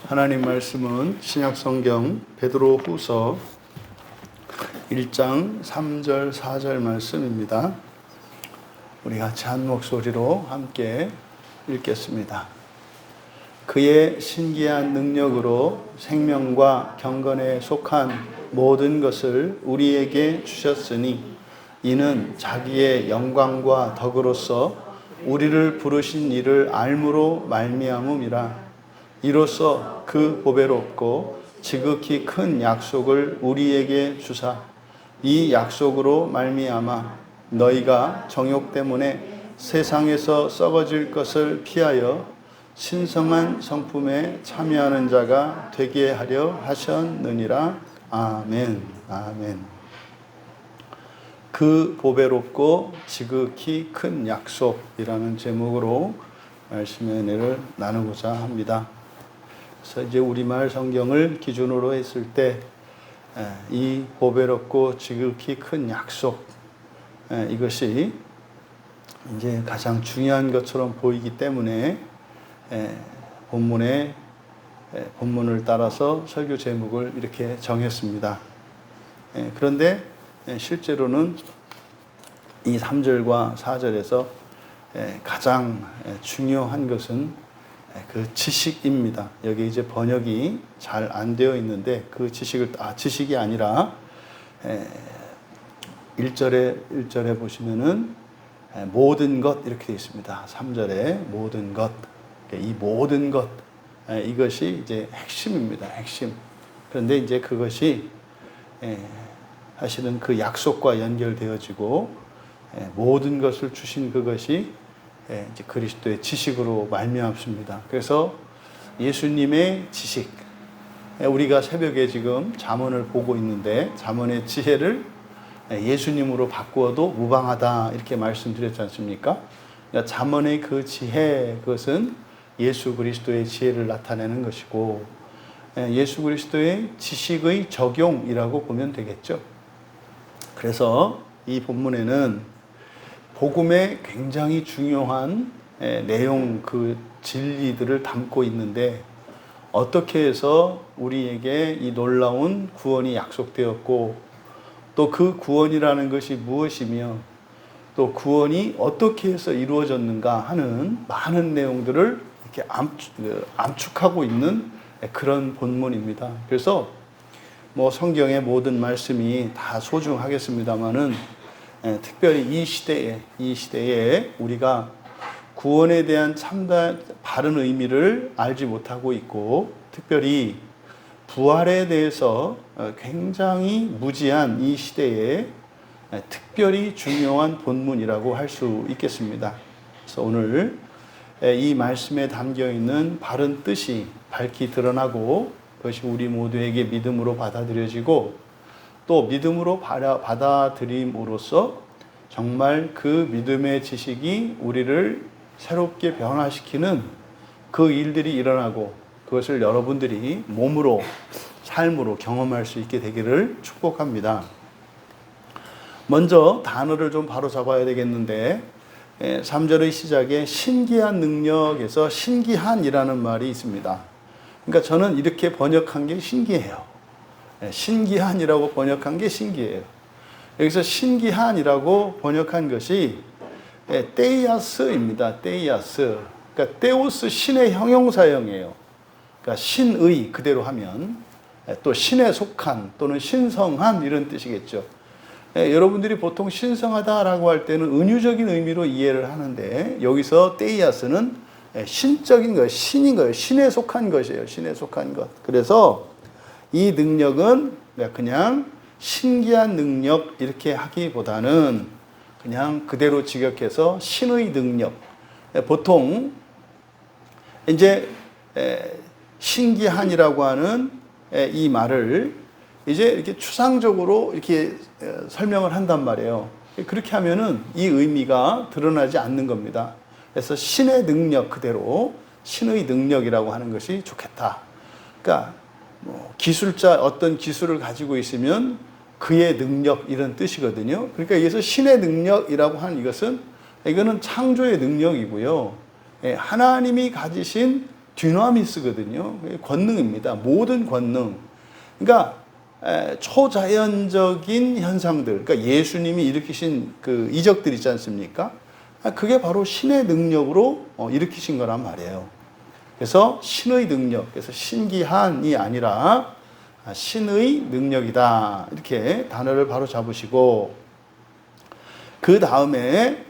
하나님 말씀은 신약성경 베드로후서 1장 3절 4절 말씀입니다. 우리 같이 한 목소리로 함께 읽겠습니다. 그의 신기한 능력으로 생명과 경건에 속한 모든 것을 우리에게 주셨으니 이는 자기의 영광과 덕으로서 우리를 부르신 이를 알므로 말미암음이라. 이로써 그 보배롭고 지극히 큰 약속을 우리에게 주사 이 약속으로 말미암아 너희가 정욕 때문에 세상에서 썩어질 것을 피하여 신성한 성품에 참여하는 자가 되게 하려 하셨느니라. 아멘. 아멘. 그 보배롭고 지극히 큰 약속이라는 제목으로 말씀의 은혜를 나누고자 합니다. 그래서 이제 우리말 성경을 기준으로 했을 때 이 보배롭고 지극히 큰 약속, 이것이 이제 가장 중요한 것처럼 보이기 때문에 본문을 따라서 설교 제목을 이렇게 정했습니다. 그런데 실제로는 이 3절과 4절에서 가장 중요한 것은 그 지식입니다. 여기 이제 번역이 잘 안 되어 있는데 그 지식이 아니라 1절에 보시면은 모든 것 이렇게 되어 있습니다. 3절에 모든 것. 이 모든 것, 이것이 이제 핵심입니다. 핵심. 그런데 이제 그것이 사실은 그 약속과 연결되어지고 모든 것을 주신 그것이 이제 그리스도의 지식으로 말미암습니다. 그래서 예수님의 지식, 우리가 새벽에 지금 잠언을 보고 있는데 잠언의 지혜를 예수님으로 바꾸어도 무방하다 이렇게 말씀드렸지 않습니까? 그러니까 잠언의 그 지혜, 그것은 예수 그리스도의 지혜를 나타내는 것이고 예수 그리스도의 지식의 적용이라고 보면 되겠죠. 그래서 이 본문에는 복음의 굉장히 중요한 내용, 그 진리들을 담고 있는데 어떻게 해서 우리에게 이 놀라운 구원이 약속되었고 또 그 구원이라는 것이 무엇이며 또 구원이 어떻게 해서 이루어졌는가 하는 많은 내용들을 이렇게 암축하고 있는 그런 본문입니다. 그래서 뭐 성경의 모든 말씀이 다 소중하겠습니다만은 특별히 이 시대에 우리가 구원에 대한 참다 바른 의미를 알지 못하고 있고 특별히 부활에 대해서 굉장히 무지한 이 시대에 특별히 중요한 본문이라고 할 수 있겠습니다. 그래서 오늘 이 말씀에 담겨 있는 바른 뜻이 밝히 드러나고 그것이 우리 모두에게 믿음으로 받아들여지고 또 믿음으로 받아들임으로써 정말 그 믿음의 지식이 우리를 새롭게 변화시키는 그 일들이 일어나고 그것을 여러분들이 몸으로 삶으로 경험할 수 있게 되기를 축복합니다. 먼저 단어를 좀 바로 잡아야 되겠는데 3절의 시작에 신기한 능력에서 신기한이라는 말이 있습니다. 그러니까 저는 이렇게 번역한 게 신기해요. 신기한이라고 번역한 게 신기해요. 여기서 신기한이라고 번역한 것이 테이아스입니다. 테이아스. 그러니까 테오스 신의 형용사형이에요. 그러니까 신의 그대로 하면 또 신에 속한 또는 신성한 이런 뜻이겠죠. 여러분들이 보통 신성하다라고 할 때는 은유적인 의미로 이해를 하는데 여기서 테이아스는 신적인 거예요. 신인 거예요. 신에 속한 것이에요. 신에 속한 것. 그래서 이 능력은 그냥 신기한 능력 이렇게 하기보다는 그냥 그대로 직역해서 신의 능력. 보통 이제 신기한이라고 하는 이 말을 이제 이렇게 추상적으로 이렇게 설명을 한단 말이에요. 그렇게 하면은 이 의미가 드러나지 않는 겁니다. 그래서 신의 능력 그대로 신의 능력이라고 하는 것이 좋겠다. 그러니까 기술자 어떤 기술을 가지고 있으면 그의 능력 이런 뜻이거든요. 그러니까 여기서 신의 능력이라고 하는 이거는 창조의 능력이고요. 하나님이 가지신 디나미스거든요. 권능입니다. 모든 권능. 그러니까 초자연적인 현상들, 그러니까 예수님이 일으키신 그 이적들 있지 않습니까? 그게 바로 신의 능력으로 일으키신 거란 말이에요. 그래서 신의 능력, 그래서 신기한이 아니라 신의 능력이다. 이렇게 단어를 바로 잡으시고, 그 다음에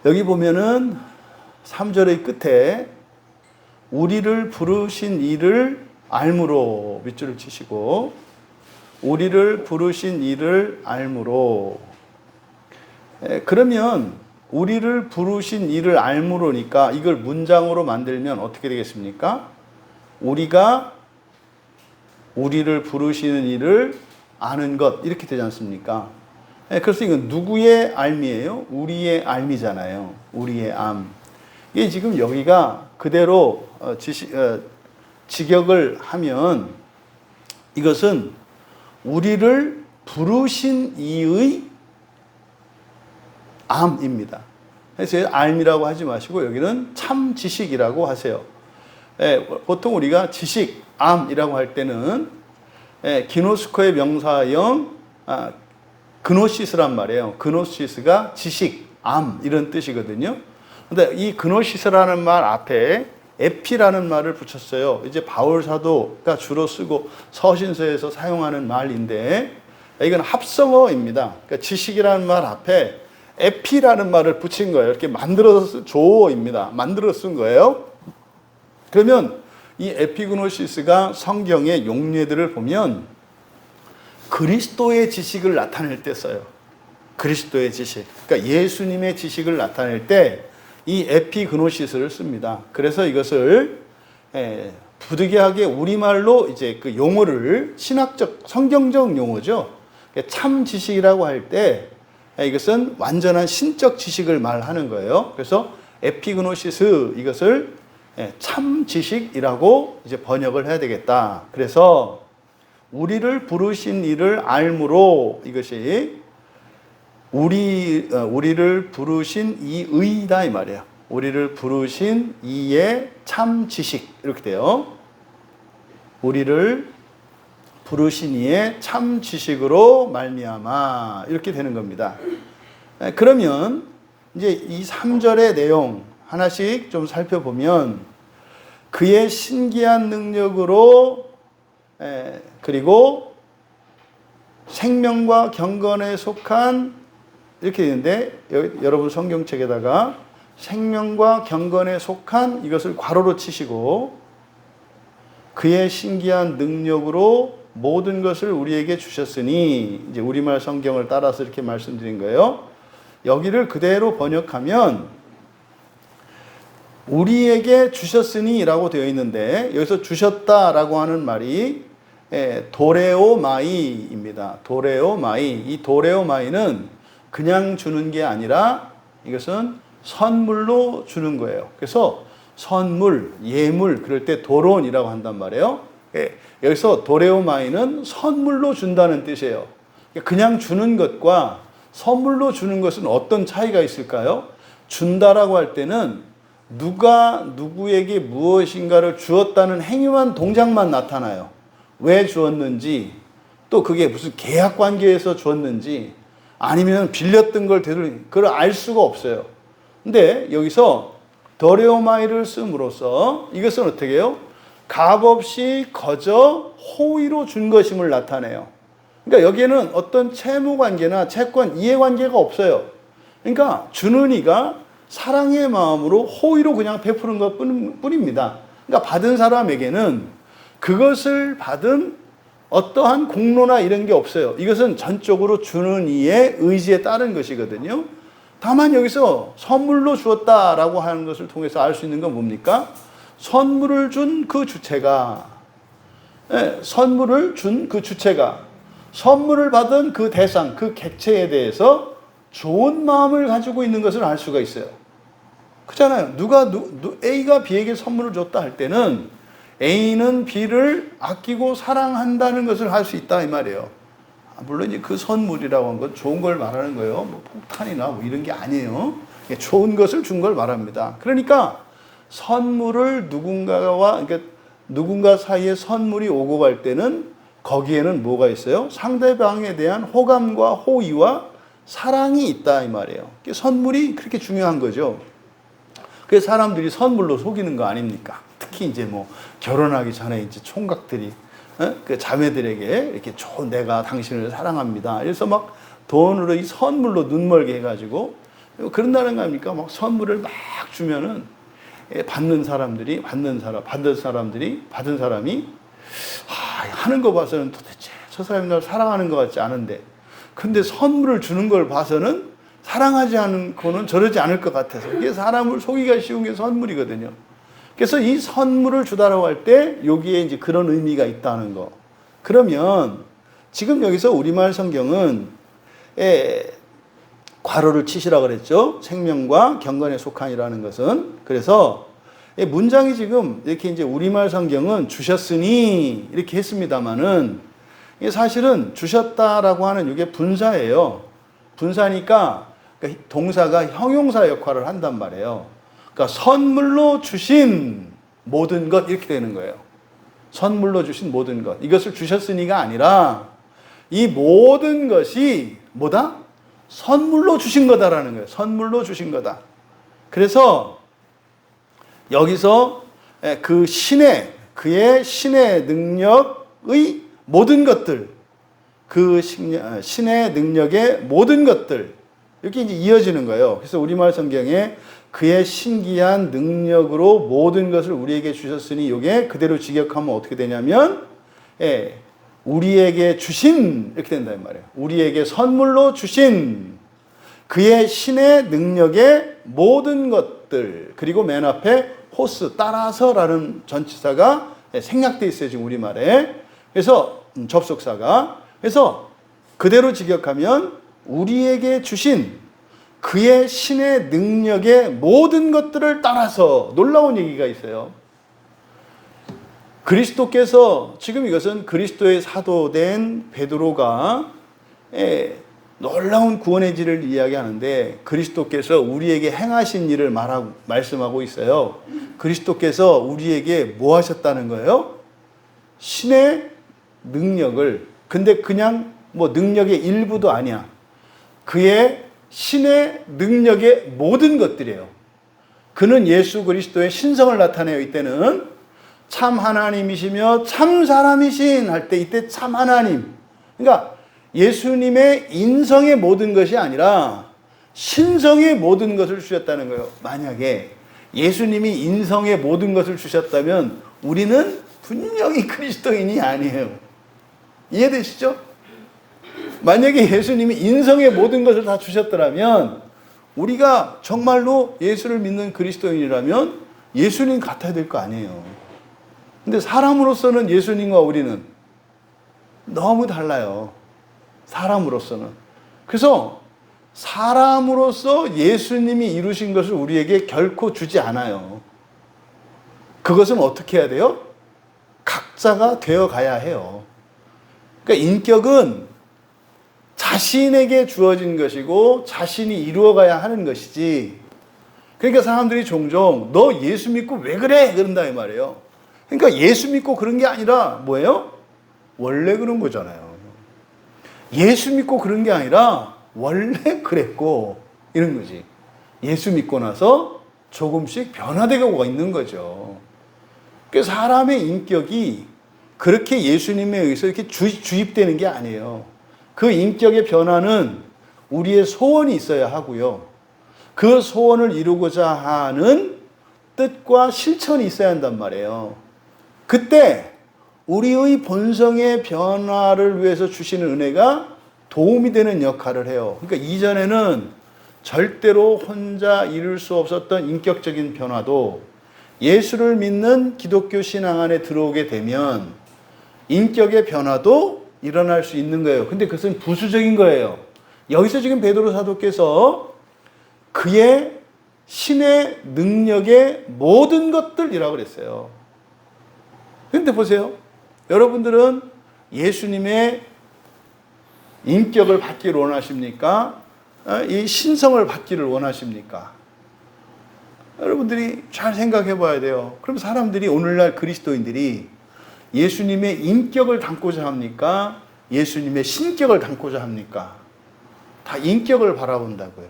여기 보면은 3절의 끝에 우리를 부르신 이를 알므로 밑줄을 치시고, 우리를 부르신 이를 알므로. 그러면 우리를 부르신 이를 알므로니까 이걸 문장으로 만들면 어떻게 되겠습니까? 우리가 우리를 부르시는 이를 아는 것, 이렇게 되지 않습니까? 그래서 이건 누구의 알미예요? 우리의 알미잖아요. 우리의 암. 이게 지금 여기가 그대로 직역을 하면 이것은 우리를 부르신 이의 암입니다. 그래서 알미라고 하지 마시고 여기는 참 지식이라고 하세요. 보통 우리가 지식, 암이라고 할 때는 기노스코의 명사형 그노시스란 말이에요. 그노시스가 지식, 암 이런 뜻이거든요. 근데 이 그노시스라는 말 앞에 에피라는 말을 붙였어요. 이제 바울 사도가 주로 쓰고 서신서에서 사용하는 말인데 이건 합성어입니다. 그러니까 지식이라는 말 앞에 에피라는 말을 붙인 거예요. 이렇게 만들어서 조어입니다. 만들어 쓴 거예요. 그러면 이 에피그노시스가 성경의 용례들을 보면 그리스도의 지식을 나타낼 때 써요. 그리스도의 지식. 그러니까 예수님의 지식을 나타낼 때 이 에피그노시스를 씁니다. 그래서 이것을 부득이하게 우리말로 이제 그 용어를 신학적, 성경적 용어죠. 참 지식이라고 할 때 이것은 완전한 신적 지식을 말하는 거예요. 그래서 에피그노시스 이것을 참 지식이라고 이제 번역을 해야 되겠다. 그래서 우리를 부르신 이를 알므로 이것이 우리를 부르신 이의다 이 말이에요. 우리를 부르신 이의 참 지식 이렇게 돼요. 우리를 부르신 이의 참 지식으로 말미암아 이렇게 되는 겁니다. 그러면 이제 이 3절의 내용 하나씩 좀 살펴보면 그의 신기한 능력으로 그리고 생명과 경건에 속한 이렇게 되는데 여러분 성경책에다가 생명과 경건에 속한 이것을 괄호로 치시고 그의 신기한 능력으로 모든 것을 우리에게 주셨으니 이제 우리말 성경을 따라서 이렇게 말씀드린 거예요. 여기를 그대로 번역하면 우리에게 주셨으니 라고 되어 있는데 여기서 주셨다라고 하는 말이 도레오마이입니다. 도레오마이. 이 도레오마이는 그냥 주는 게 아니라 이것은 선물로 주는 거예요. 그래서 선물, 예물 그럴 때 도론이라고 한단 말이에요. 여기서 도레오마이는 선물로 준다는 뜻이에요. 그냥 주는 것과 선물로 주는 것은 어떤 차이가 있을까요? 준다라고 할 때는 누가 누구에게 무엇인가를 주었다는 행위만 동작만 나타나요. 왜 주었는지 또 그게 무슨 계약 관계에서 주었는지 아니면 빌렸던 걸 그걸 알 수가 없어요. 근데 여기서 도레오마이를 씀으로써 이것은 어떻게 해요? 값없이 거저 호의로 준 것임을 나타내요. 그러니까 여기에는 어떤 채무 관계나 채권 이해 관계가 없어요. 그러니까 주는 이가 사랑의 마음으로 호의로 그냥 베푸는 것 뿐입니다. 그러니까 받은 사람에게는 그것을 받은 어떠한 공로나 이런 게 없어요. 이것은 전적으로 주는 이의 의지에 따른 것이거든요. 다만 여기서 선물로 주었다라고 하는 것을 통해서 알 수 있는 건 뭡니까? 선물을 준 그 주체가, 선물을 준 그 주체가, 선물을 받은 그 대상, 그 객체에 대해서 좋은 마음을 가지고 있는 것을 알 수가 있어요. 그렇잖아요. A가 B에게 선물을 줬다 할 때는 A는 B를 아끼고 사랑한다는 것을 할 수 있다 이 말이에요. 물론 이제 그 선물이라고 하는 건 좋은 걸 말하는 거예요. 뭐 폭탄이나 뭐 이런 게 아니에요. 좋은 것을 준 걸 말합니다. 그러니까 선물을 그러니까 누군가 사이에 선물이 오고 갈 때는 거기에는 뭐가 있어요? 상대방에 대한 호감과 호의와 사랑이 있다 이 말이에요. 선물이 그렇게 중요한 거죠. 그래서 사람들이 선물로 속이는 거 아닙니까? 특히 이제 뭐 결혼하기 전에 이제 총각들이 그 자매들에게 이렇게 내가 당신을 사랑합니다. 그래서 막 돈으로 이 선물로 눈멀게 해가지고 그런다는 거 아닙니까? 막 선물을 막 주면은 받는 사람이 하는 거 봐서는 도대체 저 사람이 나를 사랑하는 것 같지 않은데, 근데 선물을 주는 걸 봐서는 사랑하지 않고는 저러지 않을 것 같아서, 이게 사람을 속이기가 쉬운 게 선물이거든요. 그래서 이 선물을 주다라고 할 때 여기에 이제 그런 의미가 있다는 거. 그러면 지금 여기서 우리말 성경은 괄호를 치시라고 그랬죠. 생명과 경건에 속한이라는 것은. 그래서 문장이 지금 이렇게 이제 우리말 성경은 주셨으니 이렇게 했습니다만은, 이게 사실은 주셨다라고 하는 이게 분사예요. 분사니까 동사가 형용사 역할을 한단 말이에요. 그러니까 선물로 주신 모든 것 이렇게 되는 거예요. 선물로 주신 모든 것. 이것을 주셨으니가 아니라 이 모든 것이 뭐다? 선물로 주신 거다라는 거예요. 선물로 주신 거다. 그래서 여기서 그의 신의 능력의 모든 것들, 그 신의 능력의 모든 것들, 이렇게 이제 이어지는 거예요. 그래서 우리말 성경에 그의 신기한 능력으로 모든 것을 우리에게 주셨으니, 이게 그대로 직역하면 어떻게 되냐면, 우리에게 주신, 이렇게 된다 이 말이에요. 우리에게 선물로 주신 그의 신의 능력의 모든 것들, 그리고 맨 앞에 호스, 따라서라는 전치사가 생략되어 있어요, 지금 우리말에. 그래서 접속사가. 그래서 그대로 직역하면 우리에게 주신 그의 신의 능력의 모든 것들을 따라서, 놀라운 얘기가 있어요. 그리스도께서, 지금 이것은 그리스도의 사도된 베드로가 놀라운 구원의 질을 이야기하는데, 그리스도께서 우리에게 행하신 일을 말씀하고 있어요. 그리스도께서 우리에게 뭐 하셨다는 거예요? 신의 능력을, 근데 그냥 뭐 능력의 일부도 아니야. 그의 신의 능력의 모든 것들이에요. 그는 예수 그리스도의 신성을 나타내요. 이때는 참 하나님이시며 참 사람이신 할 때, 이때 참 하나님. 그러니까 예수님의 인성의 모든 것이 아니라 신성의 모든 것을 주셨다는 거예요. 만약에 예수님이 인성의 모든 것을 주셨다면 우리는 분명히 그리스도인이 아니에요. 이해되시죠? 만약에 예수님이 인성의 모든 것을 다 주셨더라면, 우리가 정말로 예수를 믿는 그리스도인이라면 예수님 같아야 될 거 아니에요. 근데 사람으로서는 예수님과 우리는 너무 달라요. 사람으로서는. 그래서 사람으로서 예수님이 이루신 것을 우리에게 결코 주지 않아요. 그것은 어떻게 해야 돼요? 각자가 되어 가야 해요. 그러니까 인격은 자신에게 주어진 것이고 자신이 이루어가야 하는 것이지. 그러니까 사람들이 종종 너 예수 믿고 왜 그래? 그런다 이 말이에요. 그러니까 예수 믿고 그런 게 아니라 뭐예요? 원래 그런 거잖아요. 예수 믿고 그런 게 아니라 원래 그랬고 이런 거지. 예수 믿고 나서 조금씩 변화되고 있는 거죠. 그래서 사람의 인격이 그렇게 예수님에 의해서 이렇게 주입되는 게 아니에요. 그 인격의 변화는 우리의 소원이 있어야 하고요. 그 소원을 이루고자 하는 뜻과 실천이 있어야 한단 말이에요. 그때 우리의 본성의 변화를 위해서 주시는 은혜가 도움이 되는 역할을 해요. 그러니까 이전에는 절대로 혼자 이룰 수 없었던 인격적인 변화도 예수를 믿는 기독교 신앙 안에 들어오게 되면 인격의 변화도 일어날 수 있는 거예요. 근데 그것은 부수적인 거예요. 여기서 지금 베드로 사도께서 그의 신의 능력의 모든 것들이라고 그랬어요. 근데 보세요. 여러분들은 예수님의 인격을 받기를 원하십니까? 이 신성을 받기를 원하십니까? 여러분들이 잘 생각해 봐야 돼요. 그럼 사람들이 오늘날 그리스도인들이 예수님의 인격을 담고자 합니까? 예수님의 신격을 담고자 합니까? 다 인격을 바라본다고요.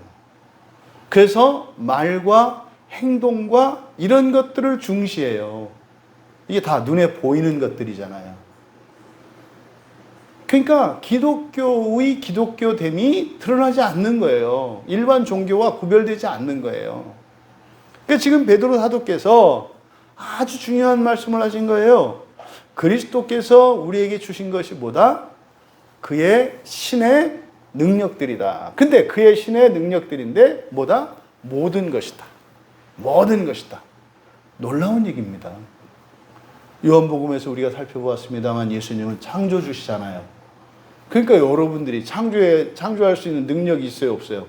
그래서 말과 행동과 이런 것들을 중시해요. 이게 다 눈에 보이는 것들이잖아요. 그러니까 기독교의 기독교됨이 드러나지 않는 거예요. 일반 종교와 구별되지 않는 거예요. 그러니까 지금 베드로 사도께서 아주 중요한 말씀을 하신 거예요. 그리스도께서 우리에게 주신 것이 뭐다? 그의 신의 능력들이다. 근데 그의 신의 능력들인데 뭐다? 모든 것이다. 모든 것이다. 놀라운 얘기입니다. 요한복음에서 우리가 살펴보았습니다만 예수님은 창조주시잖아요. 그러니까 여러분들이 창조할 수 있는 능력이 있어요, 없어요?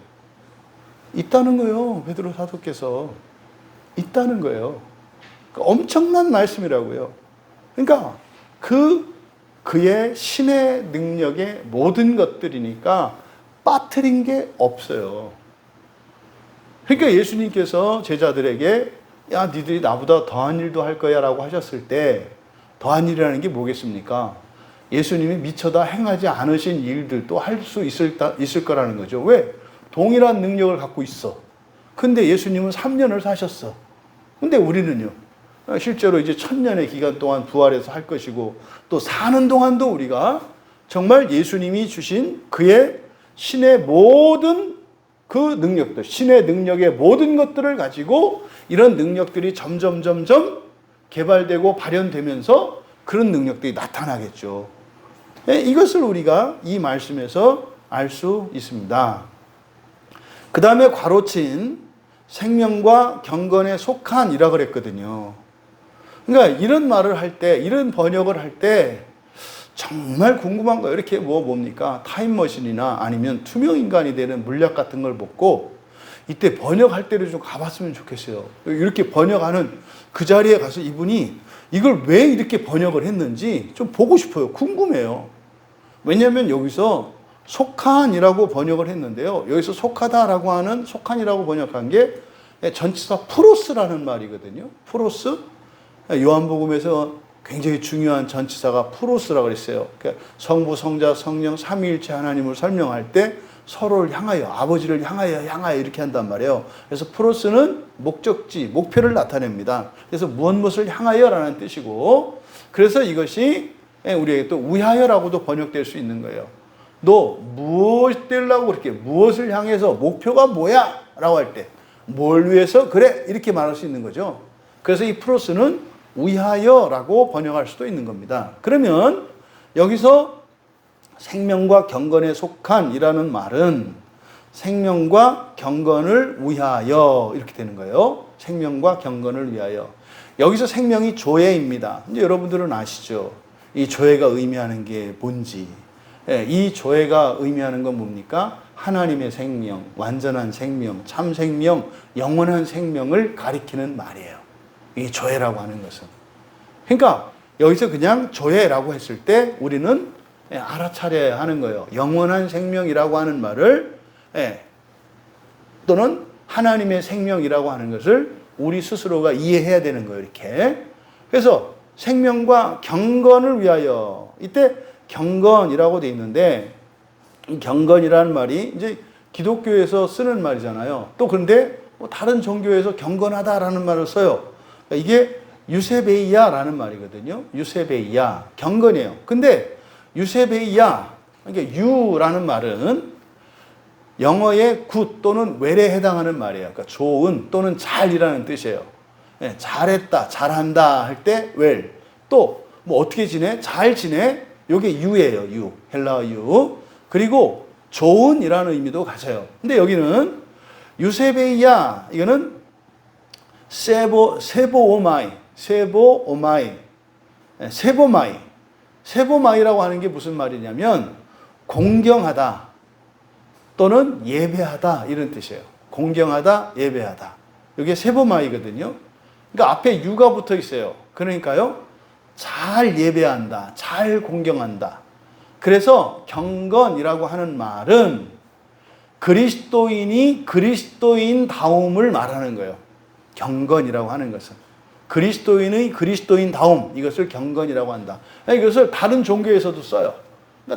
있다는 거예요. 베드로 사도께서. 있다는 거예요. 그러니까 엄청난 말씀이라고요. 그러니까 그의 신의 능력의 모든 것들이니까 빠뜨린 게 없어요. 그러니까 예수님께서 제자들에게 야, 니들이 나보다 더한 일도 할 거야 라고 하셨을 때 더한 일이라는 게 뭐겠습니까? 예수님이 미처 다 행하지 않으신 일들도 할 수 있을 거라는 거죠. 왜? 동일한 능력을 갖고 있어. 근데 예수님은 3년을 사셨어. 근데 우리는요, 실제로 이제 1000년의 기간 동안 부활해서 할 것이고 또 사는 동안도 우리가 정말 예수님이 주신 그의 신의 모든 그 능력들, 신의 능력의 모든 것들을 가지고 이런 능력들이 점점 개발되고 발현되면서 그런 능력들이 나타나겠죠. 이것을 우리가 이 말씀에서 알 수 있습니다. 그 다음에 괄호친 생명과 경건에 속한이라 그랬거든요. 그러니까 이런 말을 할 때, 이런 번역을 할 때 정말 궁금한 거예요. 이렇게 뭡니까? 타임머신이나 아니면 투명인간이 되는 물약 같은 걸 먹고 이때 번역할 때를 좀 가봤으면 좋겠어요. 이렇게 번역하는 그 자리에 가서 이분이 이걸 왜 이렇게 번역을 했는지 좀 보고 싶어요. 궁금해요. 왜냐하면 여기서 속한이라고 번역을 했는데요. 여기서 속하다라고 하는 속한이라고 번역한 게 전치사 프로스라는 말이거든요. 프로스. 요한복음에서 굉장히 중요한 전치사가 프로스라고 그랬어요. 그러니까 성부, 성자, 성령, 삼위일체 하나님을 설명할 때 서로를 향하여, 아버지를 향하여 이렇게 한단 말이에요. 그래서 프로스는 목적지, 목표를 나타냅니다. 그래서 무엇을 향하여라는 뜻이고, 그래서 이것이 우리에게 또 위하여라고도 번역될 수 있는 거예요. 너 무엇 되려고 그렇게, 무엇을 향해서 목표가 뭐야? 라고 할 때, 뭘 위해서? 그래! 이렇게 말할 수 있는 거죠. 그래서 이 프로스는 위하여라고 번역할 수도 있는 겁니다. 그러면 여기서 생명과 경건에 속한이라는 말은 생명과 경건을 위하여 이렇게 되는 거예요. 생명과 경건을 위하여. 여기서 생명이 조회입니다. 이제 여러분들은 아시죠? 이 조회가 의미하는 게 뭔지. 이 조회가 의미하는 건 뭡니까? 하나님의 생명, 완전한 생명, 참 생명, 영원한 생명을 가리키는 말이에요. 이 조회라고 하는 것은. 그러니까 여기서 그냥 조회라고 했을 때 우리는 알아차려야 하는 거예요. 영원한 생명이라고 하는 말을 또는 하나님의 생명이라고 하는 것을 우리 스스로가 이해해야 되는 거예요. 이렇게. 그래서 생명과 경건을 위하여, 이때 경건이라고 돼 있는데 이 경건이라는 말이 이제 기독교에서 쓰는 말이잖아요. 또 그런데 다른 종교에서 경건하다라는 말을 써요. 이게 유세베이야라는 말이거든요. 유세베이야, 경건이에요. 근데 유세베이야, 그러니까 유라는 말은 영어의 굿 또는 웰에 해당하는 말이에요. 그러니까 좋은 또는 잘이라는 뜻이에요. 잘했다, 잘한다 할 때 웰. 또 뭐 어떻게 지내? 잘 지내? 이게 유예요. 유, 헬라어 유. 그리고 좋은이라는 의미도 가져요. 근데 여기는 유세베이야, 이거는 세보오마이, 세보마이라고 하는 게 무슨 말이냐면 공경하다 또는 예배하다 이런 뜻이에요. 공경하다, 예배하다. 이게 세보마이거든요. 그러니까 앞에 유가 붙어 있어요. 그러니까요, 잘 예배한다, 잘 공경한다. 그래서 경건이라고 하는 말은 그리스도인이 그리스도인다움을 말하는 거예요. 경건이라고 하는 것은. 그리스도인의 그리스도인다움, 이것을 경건이라고 한다. 이것을 다른 종교에서도 써요.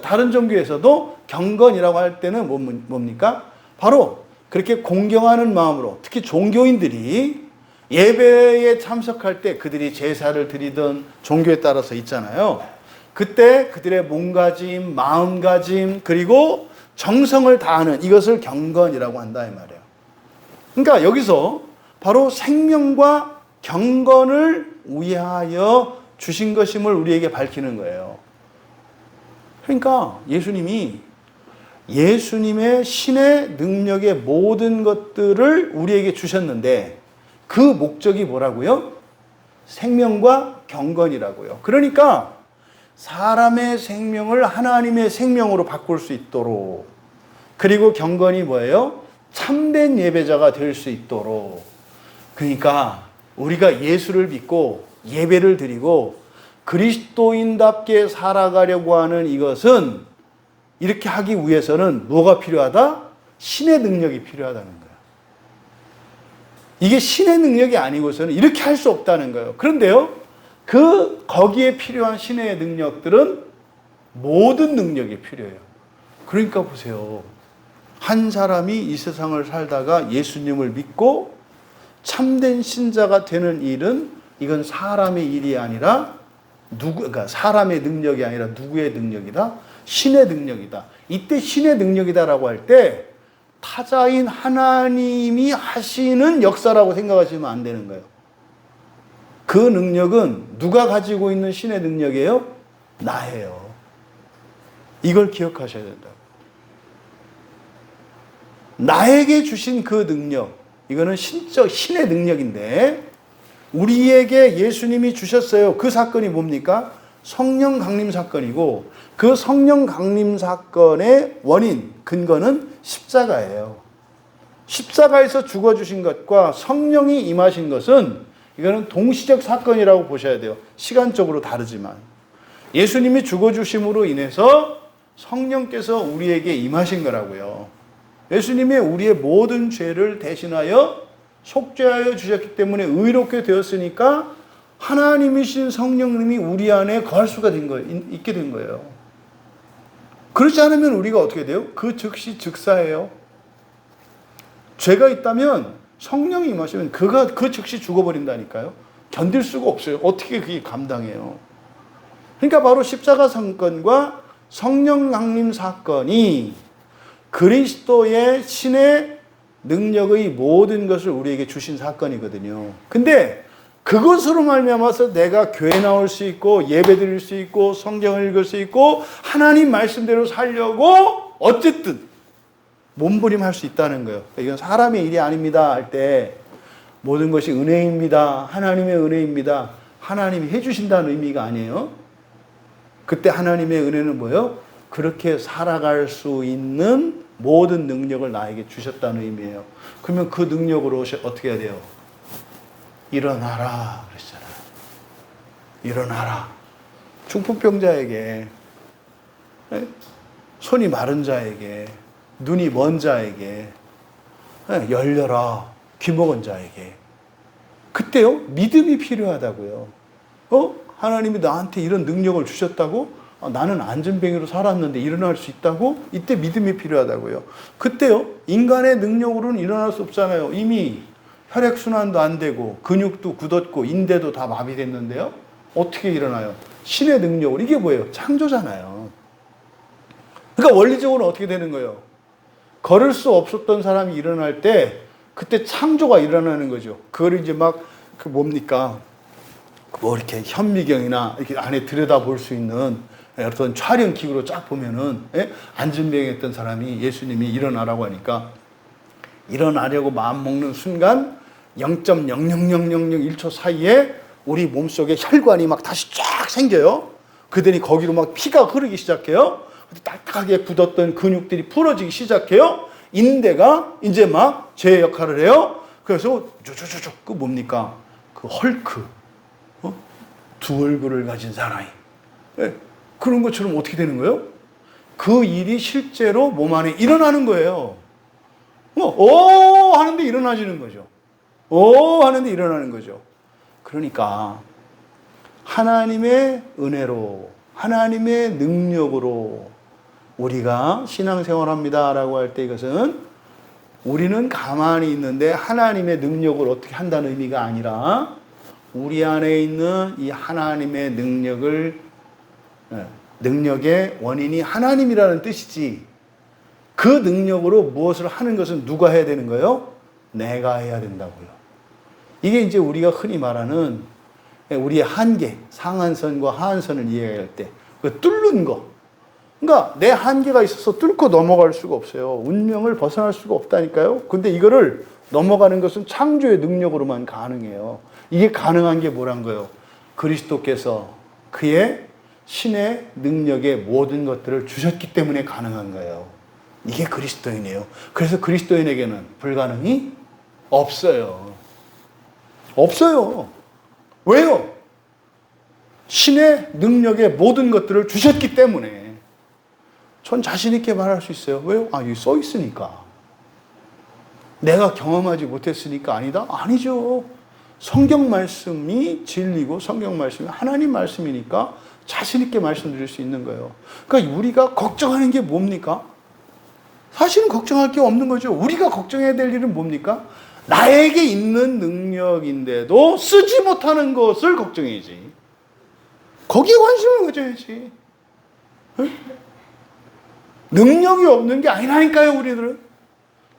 다른 종교에서도 경건이라고 할 때는 뭡니까? 바로 그렇게 공경하는 마음으로, 특히 종교인들이 예배에 참석할 때 그들이 제사를 드리던 종교에 따라서 있잖아요. 그때 그들의 몸가짐, 마음가짐, 그리고 정성을 다하는 이것을 경건이라고 한다 이 말이에요. 그러니까 여기서 바로 생명과 경건을 위하여 주신 것임을 우리에게 밝히는 거예요. 그러니까 예수님의 신의 능력의 모든 것들을 우리에게 주셨는데 그 목적이 뭐라고요? 생명과 경건이라고요. 그러니까 사람의 생명을 하나님의 생명으로 바꿀 수 있도록, 그리고 경건이 뭐예요? 참된 예배자가 될 수 있도록. 그러니까 우리가 예수를 믿고 예배를 드리고 그리스도인답게 살아가려고 하는 이것은, 이렇게 하기 위해서는 뭐가 필요하다? 신의 능력이 필요하다는 거예요. 이게 신의 능력이 아니고서는 이렇게 할 수 없다는 거예요. 그런데요, 거기에 필요한 신의 능력들은 모든 능력이 필요해요. 그러니까 보세요. 한 사람이 이 세상을 살다가 예수님을 믿고 참된 신자가 되는 일은, 이건 사람의 일이 아니라 그러니까 사람의 능력이 아니라 누구의 능력이다? 신의 능력이다. 이때 신의 능력이다라고 할 때 타자인 하나님이 하시는 역사라고 생각하시면 안 되는 거예요. 그 능력은 누가 가지고 있는 신의 능력이에요? 나예요. 이걸 기억하셔야 된다. 나에게 주신 그 능력, 이거는 신의 능력인데 우리에게 예수님이 주셨어요. 그 사건이 뭡니까? 성령 강림 사건이고, 그 성령 강림 사건의 원인, 근거는 십자가예요. 십자가에서 죽어주신 것과 성령이 임하신 것은, 이거는 동시적 사건이라고 보셔야 돼요. 시간적으로 다르지만 예수님이 죽어주심으로 인해서 성령께서 우리에게 임하신 거라고요. 예수님이 우리의 모든 죄를 대신하여 속죄하여 주셨기 때문에 의롭게 되었으니까 하나님이신 성령님이 우리 안에 거할 수가 있게 된 거예요. 그렇지 않으면 우리가 어떻게 돼요? 그 즉시 즉사예요. 죄가 있다면 성령이 임하시면 그 즉시 죽어버린다니까요. 견딜 수가 없어요. 어떻게 그게 감당해요? 그러니까 바로 십자가 사건과 성령 강림 사건이 그리스도의 신의 능력의 모든 것을 우리에게 주신 사건이거든요. 근데 그것으로 말미암아서 내가 교회 나올 수 있고 예배 드릴 수 있고 성경을 읽을 수 있고 하나님 말씀대로 살려고 어쨌든 몸부림할 수 있다는 거예요. 이건 사람의 일이 아닙니다 할 때 모든 것이 은혜입니다. 하나님의 은혜입니다. 하나님이 해주신다는 의미가 아니에요. 그때 하나님의 은혜는 뭐예요? 그렇게 살아갈 수 있는 모든 능력을 나에게 주셨다는 의미예요. 그러면 그 능력으로 어떻게 해야 돼요? 일어나라 그랬잖아요. 일어나라. 중풍병자에게, 손이 마른 자에게, 눈이 먼 자에게, 열려라. 귀 먹은 자에게. 그때요, 믿음이 필요하다고요. 하나님이 나한테 이런 능력을 주셨다고? 나는 안전뱅이로 살았는데 일어날 수 있다고? 이때 믿음이 필요하다고요. 그때요, 인간의 능력으로는 일어날 수 없잖아요. 이미 혈액순환도 안 되고 근육도 굳었고 인대도 다 마비됐는데요. 어떻게 일어나요? 신의 능력으로. 이게 뭐예요? 창조잖아요. 그러니까 원리적으로 어떻게 되는 거예요? 걸을 수 없었던 사람이 일어날 때 그때 창조가 일어나는 거죠. 그걸 이제 뭡니까? 이렇게 현미경이나 이렇게 안에 들여다볼 수 있는 어떤 촬영 기구로 쫙 보면은, 안전병이었던 사람이 예수님이 일어나라고 하니까 일어나려고 마음 먹는 순간 0.00001초 사이에 우리 몸속에 혈관이 다시 쫙 생겨요. 그들이 거기로 피가 흐르기 시작해요. 딱딱하게 굳었던 근육들이 풀어지기 시작해요. 인대가 이제 제 역할을 해요. 그래서 그 뭡니까? 그 헐크, 두 얼굴을 가진 사나이, 그런 것처럼 어떻게 되는 거예요? 그 일이 실제로 몸 안에 일어나는 거예요. 오 하는데 일어나지는 거죠. 오 하는데 일어나는 거죠. 그러니까 하나님의 은혜로, 하나님의 능력으로 우리가 신앙생활합니다라고 할 때 이것은 우리는 가만히 있는데 하나님의 능력을 어떻게 한다는 의미가 아니라 우리 안에 있는 이 하나님의 능력의 원인이 하나님이라는 뜻이지, 그 능력으로 무엇을 하는 것은 누가 해야 되는 거예요? 내가 해야 된다고요. 이게 이제 우리가 흔히 말하는 우리의 한계, 상한선과 하한선을 이해할 때 그 뚫는 거. 그러니까 내 한계가 있어서 뚫고 넘어갈 수가 없어요. 운명을 벗어날 수가 없다니까요. 근데 이거를 넘어가는 것은 창조의 능력으로만 가능해요. 이게 가능한 게 뭐란 거예요? 그리스도께서 그의 신의 능력의 모든 것들을 주셨기 때문에 가능한 거예요. 이게 그리스도인이에요. 그래서 그리스도인에게는 불가능이 없어요. 없어요. 왜요? 신의 능력의 모든 것들을 주셨기 때문에. 전 자신 있게 말할 수 있어요. 왜요? 여기 써 있으니까. 내가 경험하지 못했으니까 아니다? 아니죠. 성경 말씀이 진리고 성경 말씀이 하나님 말씀이니까 자신 있게 말씀드릴 수 있는 거예요. 그러니까 우리가 걱정하는 게 뭡니까? 사실은 걱정할 게 없는 거죠. 우리가 걱정해야 될 일은 뭡니까? 나에게 있는 능력인데도 쓰지 못하는 것을 걱정해야지. 거기에 관심을 가져야지. 응? 능력이 없는 게 아니라니까요, 우리들은.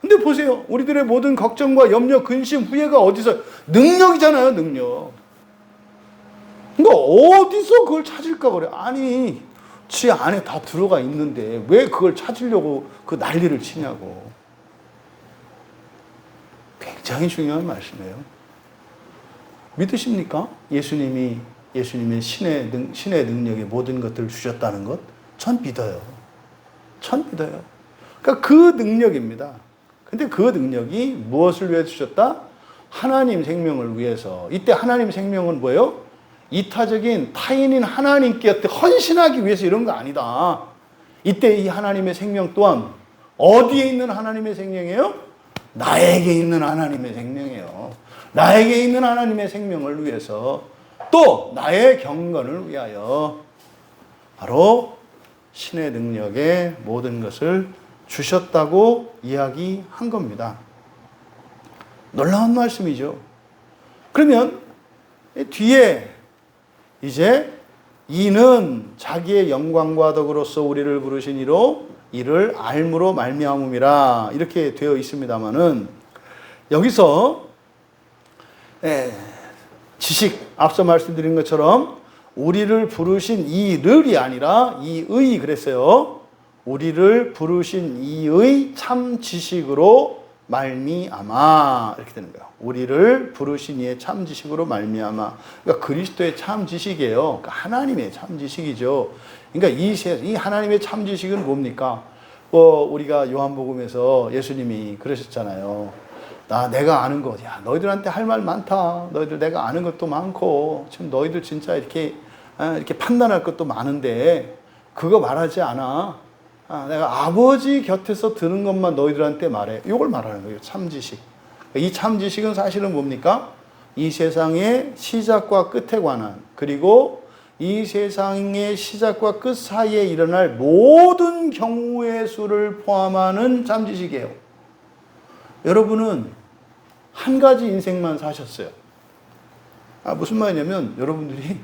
근데 보세요. 우리들의 모든 걱정과 염려, 근심, 후회가 어디서? 능력이잖아요, 능력. 그러니까 어디서 그걸 찾을까 그래? 아니, 지 안에 다 들어가 있는데 왜 그걸 찾으려고 그 난리를 치냐고. 굉장히 중요한 말씀이에요. 믿으십니까? 예수님의 신의 능력의 모든 것들을 주셨다는 것? 전 믿어요. 전 믿어요. 그러니까 그 능력입니다. 근데 그 능력이 무엇을 위해 주셨다? 하나님 생명을 위해서. 이때 하나님 생명은 뭐예요? 이타적인 타인인 하나님께 헌신하기 위해서 이런 거 아니다. 이때 이 하나님의 생명 또한 어디에 있는 하나님의 생명이에요? 나에게 있는 하나님의 생명이에요. 나에게 있는 하나님의 생명을 위해서, 또 나의 경건을 위하여 바로 신의 능력의 모든 것을 주셨다고 이야기한 겁니다. 놀라운 말씀이죠. 그러면 뒤에 이제 이는 자기의 영광과 덕으로서 우리를 부르신 이로 이를 알므로 말미암음이라 이렇게 되어 있습니다만은, 여기서 지식, 앞서 말씀드린 것처럼 우리를 부르신 이를이 아니라 이의 그랬어요. 우리를 부르신 이의 참 지식으로 말미암아 이렇게 되는 거예요. 우리를 부르신 이의 참 지식으로 말미암아. 그러니까 그리스도의 참 지식이에요. 그러니까 하나님의 참 지식이죠. 그러니까 이 하나님의 참 지식은 뭡니까? 우리가 요한복음에서 예수님이 그러셨잖아요. 내가 아는 것, 야, 너희들한테 할 말 많다. 너희들 내가 아는 것도 많고, 지금 너희들 진짜 이렇게 판단할 것도 많은데, 그거 말하지 않아. 내가 아버지 곁에서 들은 것만 너희들한테 말해. 이걸 말하는 거예요. 참지식. 이 참지식은 사실은 뭡니까? 이 세상의 시작과 끝에 관한, 그리고 이 세상의 시작과 끝 사이에 일어날 모든 경우의 수를 포함하는 참지식이에요. 여러분은 한 가지 인생만 사셨어요. 무슨 말이냐면, 여러분들이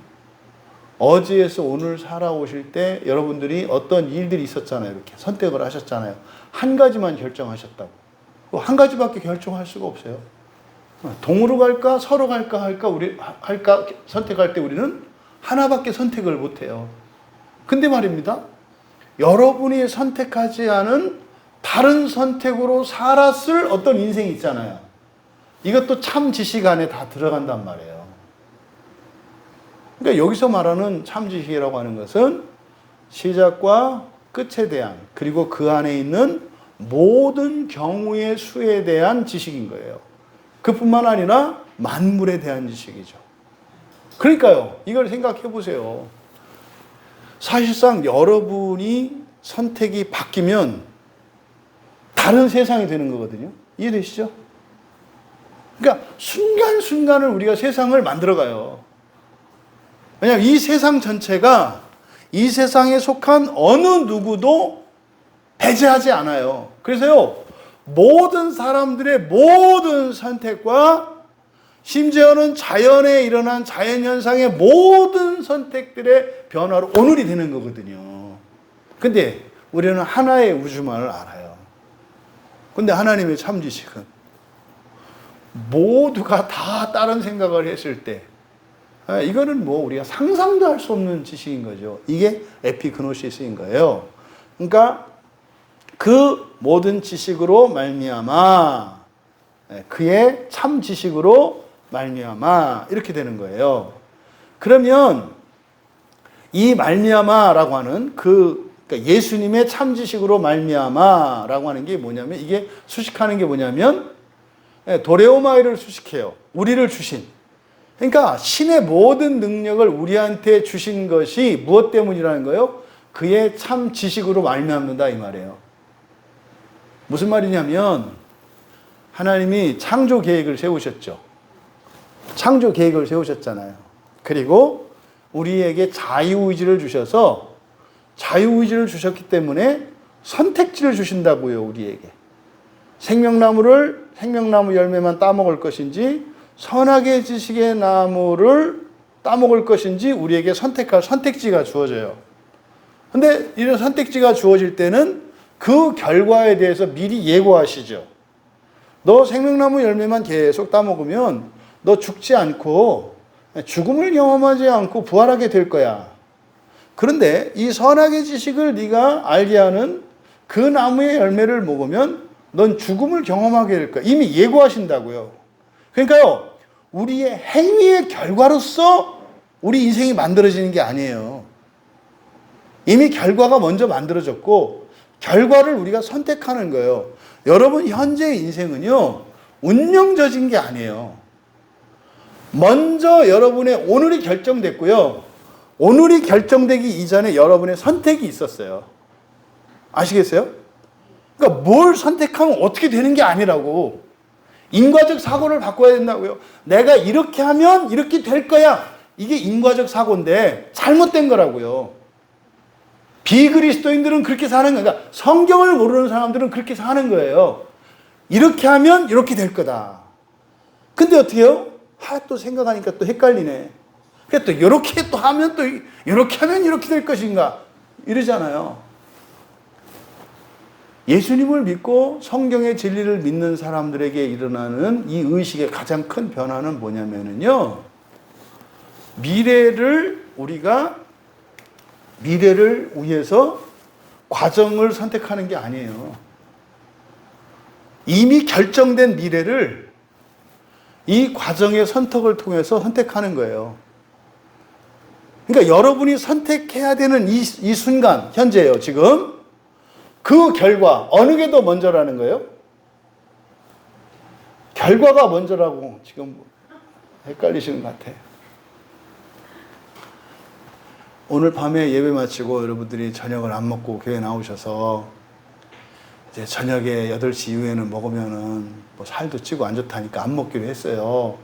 어제에서 오늘 살아오실 때 여러분들이 어떤 일들이 있었잖아요. 이렇게 선택을 하셨잖아요. 한 가지만 결정하셨다고. 한 가지밖에 결정할 수가 없어요. 동으로 갈까, 서로 갈까 할까 선택할 때 우리는 하나밖에 선택을 못해요. 근데 말입니다. 여러분이 선택하지 않은 다른 선택으로 살았을 어떤 인생이 있잖아요. 이것도 참 지식 안에 다 들어간단 말이에요. 그러니까 여기서 말하는 참 지식이라고 하는 것은 시작과 끝에 대한, 그리고 그 안에 있는 모든 경우의 수에 대한 지식인 거예요. 그뿐만 아니라 만물에 대한 지식이죠. 그러니까요, 이걸 생각해 보세요. 사실상 여러분이 선택이 바뀌면 다른 세상이 되는 거거든요. 이해되시죠? 그러니까 순간순간을 우리가 세상을 만들어가요. 왜냐하면 이 세상 전체가 이 세상에 속한 어느 누구도 배제하지 않아요. 그래서요, 모든 사람들의 모든 선택과 심지어는 자연에 일어난 자연현상의 모든 선택들의 변화로 오늘이 되는 거거든요. 근데 우리는 하나의 우주만을 알아요. 근데 하나님의 참지식은 모두가 다 다른 생각을 했을 때, 이거는 뭐 우리가 상상도 할 수 없는 지식인 거죠. 이게 에피그노시스인 거예요. 그러니까 그 모든 지식으로 말미암아, 그의 참 지식으로 말미암아, 이렇게 되는 거예요. 그러면 이 말미암아라고 하는 그러니까 예수님의 참 지식으로 말미암아라고 하는 게 뭐냐면, 이게 수식하는 게 뭐냐면 도레오마이를 수식해요. 우리를 주신. 그러니까 신의 모든 능력을 우리한테 주신 것이 무엇 때문이라는 거예요? 그의 참 지식으로 말미암는다 이 말이에요. 무슨 말이냐면 하나님이 창조 계획을 세우셨죠. 창조 계획을 세우셨잖아요. 그리고 우리에게 자유의지를 주셔서 자유의지를 주셨기 때문에 선택지를 주신다고요, 우리에게. 생명나무 열매만 따먹을 것인지 선악의 지식의 나무를 따먹을 것인지 우리에게 선택할 선택지가 주어져요. 근데 이런 선택지가 주어질 때는 그 결과에 대해서 미리 예고하시죠. 너 생명나무 열매만 계속 따먹으면 너 죽지 않고 죽음을 경험하지 않고 부활하게 될 거야. 그런데 이 선악의 지식을 네가 알게 하는 그 나무의 열매를 먹으면 넌 죽음을 경험하게 될 거야. 이미 예고하신다고요. 그러니까요, 우리의 행위의 결과로서 우리 인생이 만들어지는 게 아니에요. 이미 결과가 먼저 만들어졌고 결과를 우리가 선택하는 거예요. 여러분 현재의 인생은요, 운명적인 게 아니에요. 먼저 여러분의 오늘이 결정됐고요. 오늘이 결정되기 이전에 여러분의 선택이 있었어요. 아시겠어요? 그러니까 뭘 선택하면 어떻게 되는 게 아니라고. 인과적 사고를 바꿔야 된다고요. 내가 이렇게 하면 이렇게 될 거야. 이게 인과적 사고인데 잘못된 거라고요. 비그리스도인들은 그렇게 사는 거예요. 그러니까 성경을 모르는 사람들은 그렇게 사는 거예요. 이렇게 하면 이렇게 될 거다. 근데 어떻게 해요? 또 생각하니까 또 헷갈리네. 그래서 또 이렇게 또 하면 또 이렇게 하면 이렇게 될 것인가 이러잖아요. 예수님을 믿고 성경의 진리를 믿는 사람들에게 일어나는 이 의식의 가장 큰 변화는 뭐냐면요, 미래를 위해서 과정을 선택하는 게 아니에요. 이미 결정된 미래를 이 과정의 선택을 통해서 선택하는 거예요. 그러니까 여러분이 선택해야 되는 이 순간, 현재예요, 지금. 그 결과, 어느 게 더 먼저라는 거예요? 결과가 먼저라고 지금 헷갈리시는 것 같아요. 오늘 밤에 예배 마치고 여러분들이 저녁을 안 먹고 교회 나오셔서 이제 저녁에 8시 이후에는 먹으면은 뭐 살도 찌고 안 좋다니까 안 먹기로 했어요.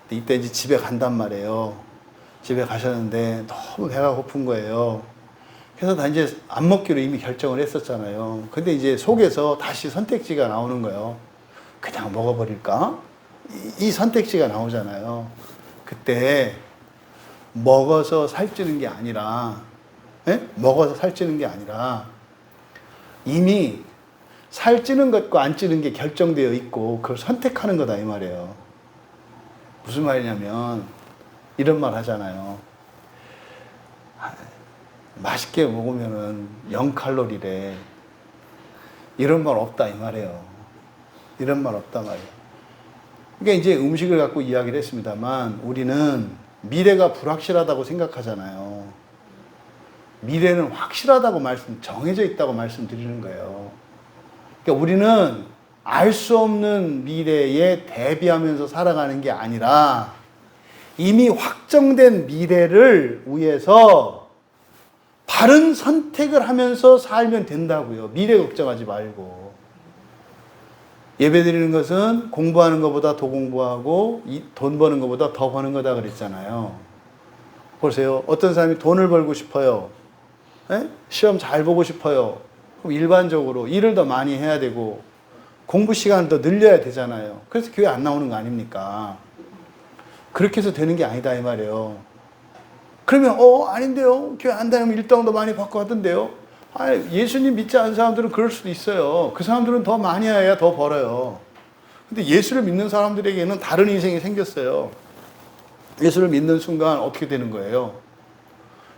근데 이때 이제 집에 간단 말이에요. 집에 가셨는데 너무 배가 고픈 거예요. 그래서 다 이제 안 먹기로 이미 결정을 했었잖아요. 근데 이제 속에서 다시 선택지가 나오는 거예요. 그냥 먹어버릴까? 이 선택지가 나오잖아요. 그때 먹어서 살찌는 게 아니라, 먹어서 살찌는 게 아니라 이미 살찌는 것과 안 찌는 게 결정되어 있고 그걸 선택하는 거다 이 말이에요. 무슨 말이냐면 이런 말 하잖아요. 맛있게 먹으면은 0칼로리래. 이런 말 없다 이 말이에요. 이런 말 없다 말이에요. 그러니까 이제 음식을 갖고 이야기를 했습니다만 우리는 미래가 불확실하다고 생각하잖아요. 미래는 확실하다고 정해져 있다고 말씀드리는 거예요. 그러니까 우리는 알 수 없는 미래에 대비하면서 살아가는 게 아니라 이미 확정된 미래를 위해서 바른 선택을 하면서 살면 된다고요. 미래 걱정하지 말고. 예배 드리는 것은 공부하는 것보다 더 공부하고 돈 버는 것보다 더 버는 거다 그랬잖아요. 보세요. 어떤 사람이 돈을 벌고 싶어요. 에? 시험 잘 보고 싶어요. 그럼 일반적으로 일을 더 많이 해야 되고 공부 시간을 더 늘려야 되잖아요. 그래서 교회 안 나오는 거 아닙니까? 그렇게 해서 되는 게 아니다 이 말이에요. 그러면 아닌데요. 교회 안 다니면 일당도 많이 받고 하던데요. 예수님 믿지 않는 사람들은 그럴 수도 있어요. 그 사람들은 더 많이 해야 더 벌어요. 근데 예수를 믿는 사람들에게는 다른 인생이 생겼어요. 예수를 믿는 순간 어떻게 되는 거예요?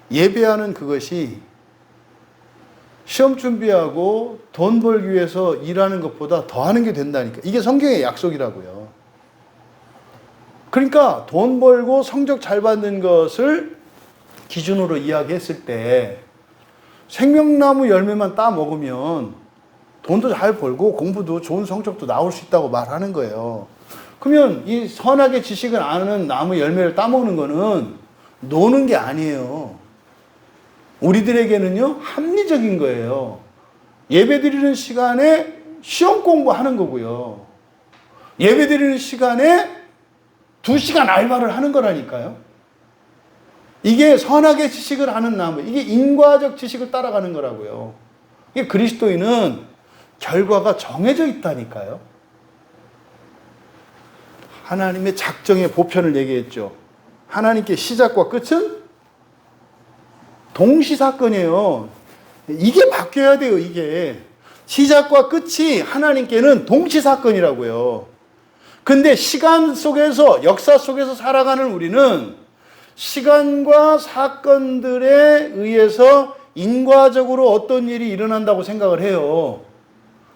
예배하는 그것이 시험 준비하고 돈 벌기 위해서 일하는 것보다 더 하는 게 된다니까. 이게 성경의 약속이라고요. 그러니까 돈 벌고 성적 잘 받는 것을 기준으로 이야기했을 때 생명나무 열매만 따 먹으면 돈도 잘 벌고 공부도 좋은 성적도 나올 수 있다고 말하는 거예요. 그러면 이 선악의 지식을 아는 나무 열매를 따 먹는 거는 노는 게 아니에요. 우리들에게는요, 합리적인 거예요. 예배 드리는 시간에 시험 공부하는 거고요. 예배 드리는 시간에 2시간 알바를 하는 거라니까요. 이게 선악의 지식을 아는 나무, 이게 인과적 지식을 따라가는 거라고요. 이게 그리스도인은 결과가 정해져 있다니까요. 하나님의 작정의 보편을 얘기했죠. 하나님께 시작과 끝은 동시사건이에요. 이게 바뀌어야 돼요, 이게. 시작과 끝이 하나님께는 동시사건이라고요. 근데 시간 속에서, 역사 속에서 살아가는 우리는 시간과 사건들에 의해서 인과적으로 어떤 일이 일어난다고 생각을 해요.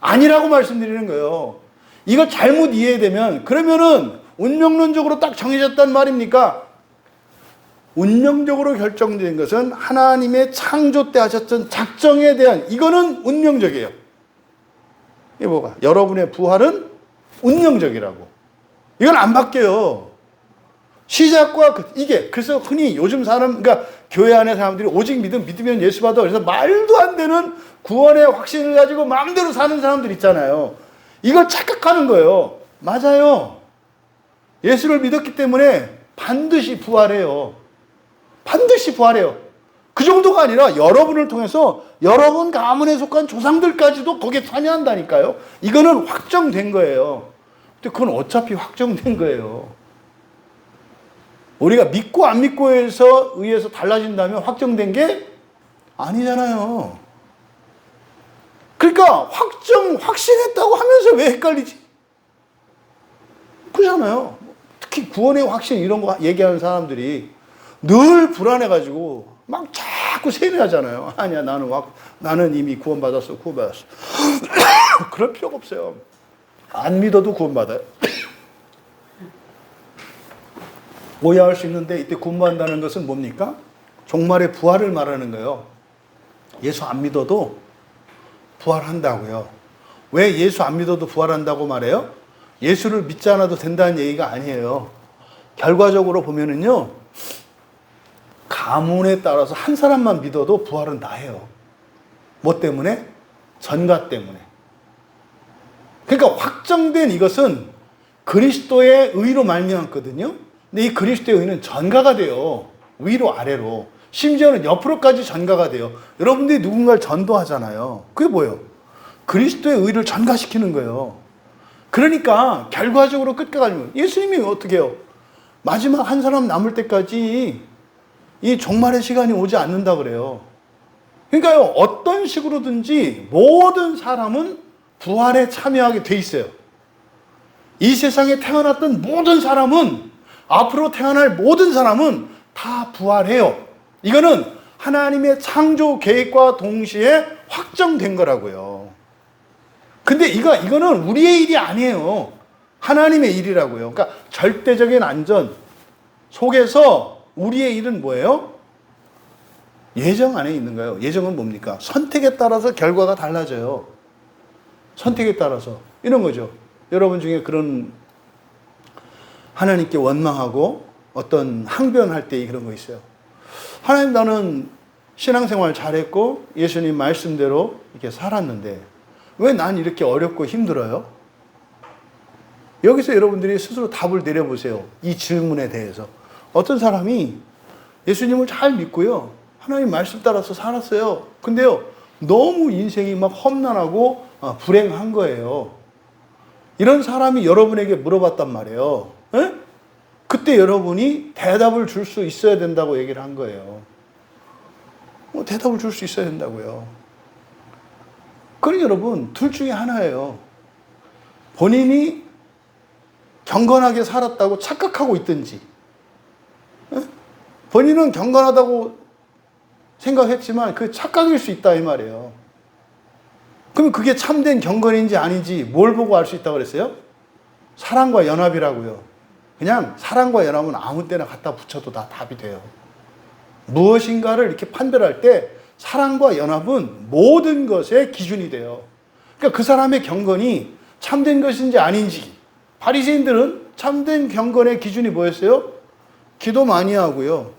아니라고 말씀드리는 거예요. 이거 잘못 이해되면, 그러면은 운명론적으로 딱 정해졌단 말입니까? 운명적으로 결정된 것은 하나님의 창조 때 하셨던 작정에 대한, 이거는 운명적이에요. 이게 뭐가? 여러분의 부활은 운명적이라고. 이건 안 바뀌어요. 시작과 끝. 이게, 그래서 흔히 요즘 사람, 그러니까 교회 안에 사람들이 오직 믿으면 예수 받아. 그래서 말도 안 되는 구원의 확신을 가지고 마음대로 사는 사람들 있잖아요. 이걸 착각하는 거예요. 맞아요. 예수를 믿었기 때문에 반드시 부활해요. 반드시 부활해요. 그 정도가 아니라 여러분을 통해서 여러분 가문에 속한 조상들까지도 거기에 참여한다니까요. 이거는 확정된 거예요. 근데 그건 어차피 확정된 거예요. 우리가 믿고 안 믿고에서 의해서 달라진다면 확정된 게 아니잖아요. 그러니까 확신했다고 하면서 왜 헷갈리지? 그러잖아요. 특히 구원의 확신 이런 거 얘기하는 사람들이 늘 불안해가지고 막 자꾸 세뇌하잖아요. 아니야, 나는 이미 구원받았어. 그럴 필요가 없어요. 안 믿어도 구원받아요. 오해할 수 있는데 이때 구원받는다는 것은 뭡니까? 종말의 부활을 말하는 거예요. 예수 안 믿어도 부활한다고요. 왜 예수 안 믿어도 부활한다고 말해요? 예수를 믿지 않아도 된다는 얘기가 아니에요. 결과적으로 보면은요, 가문에 따라서 한 사람만 믿어도 부활은 다 해요. 뭐 때문에? 전가 때문에. 그러니까 확정된 이것은 그리스도의 의로 말미암거든요. 근데 이 그리스도의 의는 전가가 돼요. 위로 아래로. 심지어는 옆으로까지 전가가 돼요. 여러분들이 누군가를 전도하잖아요. 그게 뭐예요? 그리스도의 의를 전가시키는 거예요. 그러니까 결과적으로 끝까지 예수님이 어떻게 해요? 마지막 한 사람 남을 때까지 이 종말의 시간이 오지 않는다 그래요. 그러니까요, 어떤 식으로든지 모든 사람은 부활에 참여하게 돼 있어요. 이 세상에 태어났던 모든 사람은, 앞으로 태어날 모든 사람은 다 부활해요. 이거는 하나님의 창조 계획과 동시에 확정된 거라고요. 근데 이거는 우리의 일이 아니에요. 하나님의 일이라고요. 그러니까 절대적인 안전 속에서 우리의 일은 뭐예요? 예정 안에 있는 거예요. 예정은 뭡니까? 선택에 따라서 결과가 달라져요. 선택에 따라서. 이런 거죠. 여러분 중에 그런 하나님께 원망하고 어떤 항변할 때 그런 거 있어요. 하나님, 나는 신앙생활 잘했고 예수님 말씀대로 이렇게 살았는데 왜 난 이렇게 어렵고 힘들어요? 여기서 여러분들이 스스로 답을 내려보세요. 이 질문에 대해서. 어떤 사람이 예수님을 잘 믿고요. 하나님 말씀 따라서 살았어요. 근데요, 너무 인생이 막 험난하고 불행한 거예요. 이런 사람이 여러분에게 물어봤단 말이에요. 에? 그때 여러분이 대답을 줄 수 있어야 된다고 얘기를 한 거예요. 대답을 줄 수 있어야 된다고요. 그러니 여러분, 둘 중에 하나예요. 본인이 경건하게 살았다고 착각하고 있든지, 본인은 경건하다고 생각했지만 그 착각일 수 있다 이 말이에요. 그러면 그게 참된 경건인지 아닌지 뭘 보고 알 수 있다고 그랬어요? 사랑과 연합이라고요. 그냥 사랑과 연합은 아무 때나 갖다 붙여도 다 답이 돼요. 무엇인가를 이렇게 판별할 때 사랑과 연합은 모든 것의 기준이 돼요. 그러니까 그 사람의 경건이 참된 것인지 아닌지, 바리새인들은 참된 경건의 기준이 뭐였어요? 기도 많이 하고요,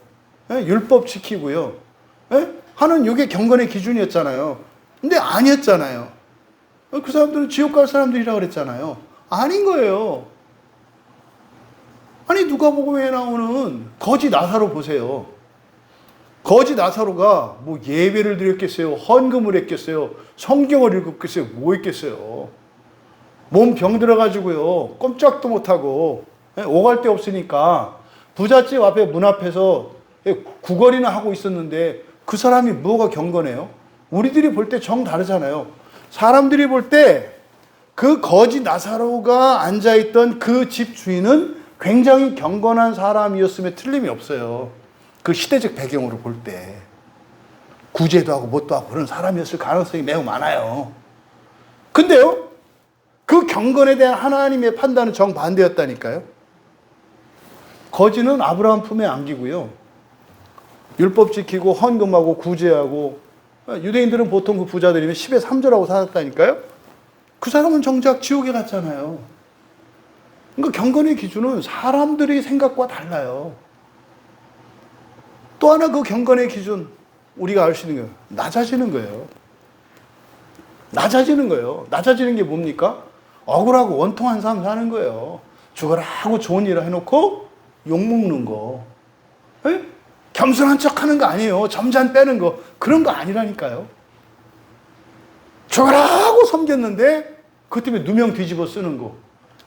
율법 지키고요, 하는 이게 경건의 기준이었잖아요. 근데 아니었잖아요. 그 사람들은 지옥 갈 사람들이라고 그랬잖아요. 아닌 거예요. 아니, 누가복음에 나오는 거지 나사로 보세요. 거지 나사로가 뭐 예배를 드렸겠어요? 헌금을 했겠어요? 성경을 읽었겠어요? 뭐 했겠어요? 몸 병들어가지고요, 꼼짝도 못하고 오갈 데 없으니까 부잣집 앞에 문 앞에서 구걸이나 하고 있었는데 그 사람이 뭐가 경건해요? 우리들이 볼 때 정 다르잖아요. 사람들이 볼 때 그 거지 나사로가 앉아있던 그 집 주인은 굉장히 경건한 사람이었음에 틀림이 없어요. 그 시대적 배경으로 볼 때 구제도 하고 뭣도 하고 그런 사람이었을 가능성이 매우 많아요. 근데요, 그 경건에 대한 하나님의 판단은 정반대였다니까요. 거지는 아브라함 품에 안기고요, 율법 지키고 헌금하고 구제하고, 유대인들은 보통 그 부자들이면 10의 3조라고 살았다니까요. 그 사람은 정작 지옥에 갔잖아요. 그러니까 경건의 기준은 사람들의 생각과 달라요. 또 하나 그 경건의 기준, 우리가 알 수 있는 거예요. 낮아지는 거예요. 낮아지는 거예요. 낮아지는 게 뭡니까? 억울하고 원통한 삶 사는 거예요. 죽어라 하고 좋은 일을 해놓고 욕먹는 거. 에? 겸손한 척 하는 거 아니에요. 점잔 빼는 거. 그런 거 아니라니까요. 죽어라 하고 섬겼는데 그 때문에 누명 뒤집어 쓰는 거.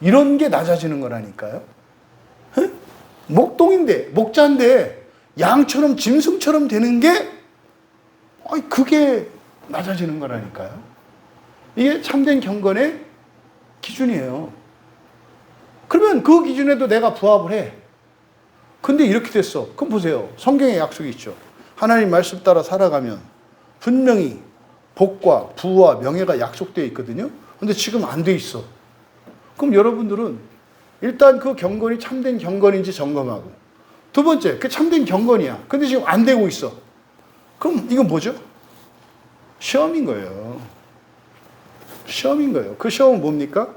이런 게 낮아지는 거라니까요. 에? 목동인데, 목자인데 양처럼 짐승처럼 되는 게 그게 낮아지는 거라니까요. 이게 참된 경건의 기준이에요. 그러면 그 기준에도 내가 부합을 해. 근데 이렇게 됐어. 그럼 보세요. 성경에 약속이 있죠. 하나님 말씀 따라 살아가면 분명히 복과 부와 명예가 약속되어 있거든요. 근데 지금 안 돼 있어. 그럼 여러분들은 일단 그 경건이 참된 경건인지 점검하고, 두 번째, 그 참된 경건이야. 근데 지금 안 되고 있어. 그럼 이건 뭐죠? 시험인 거예요. 시험인 거예요. 그 시험은 뭡니까?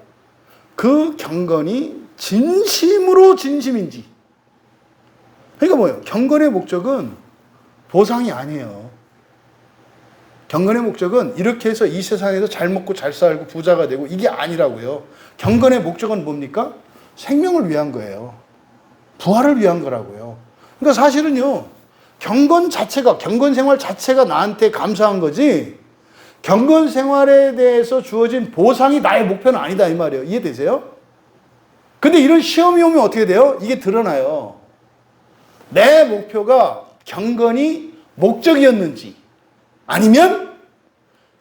그 경건이 진심으로 진심인지. 그러니까 뭐예요? 경건의 목적은 보상이 아니에요. 경건의 목적은 이렇게 해서 이 세상에서 잘 먹고 잘 살고 부자가 되고 이게 아니라고요. 경건의 목적은 뭡니까? 생명을 위한 거예요. 부활을 위한 거라고요. 그러니까 사실은요, 경건 자체가, 경건 생활 자체가 나한테 감사한 거지, 경건 생활에 대해서 주어진 보상이 나의 목표는 아니다 이 말이에요. 이해되세요? 근데 이런 시험이 오면 어떻게 돼요? 이게 드러나요. 내 목표가 경건이 목적이었는지, 아니면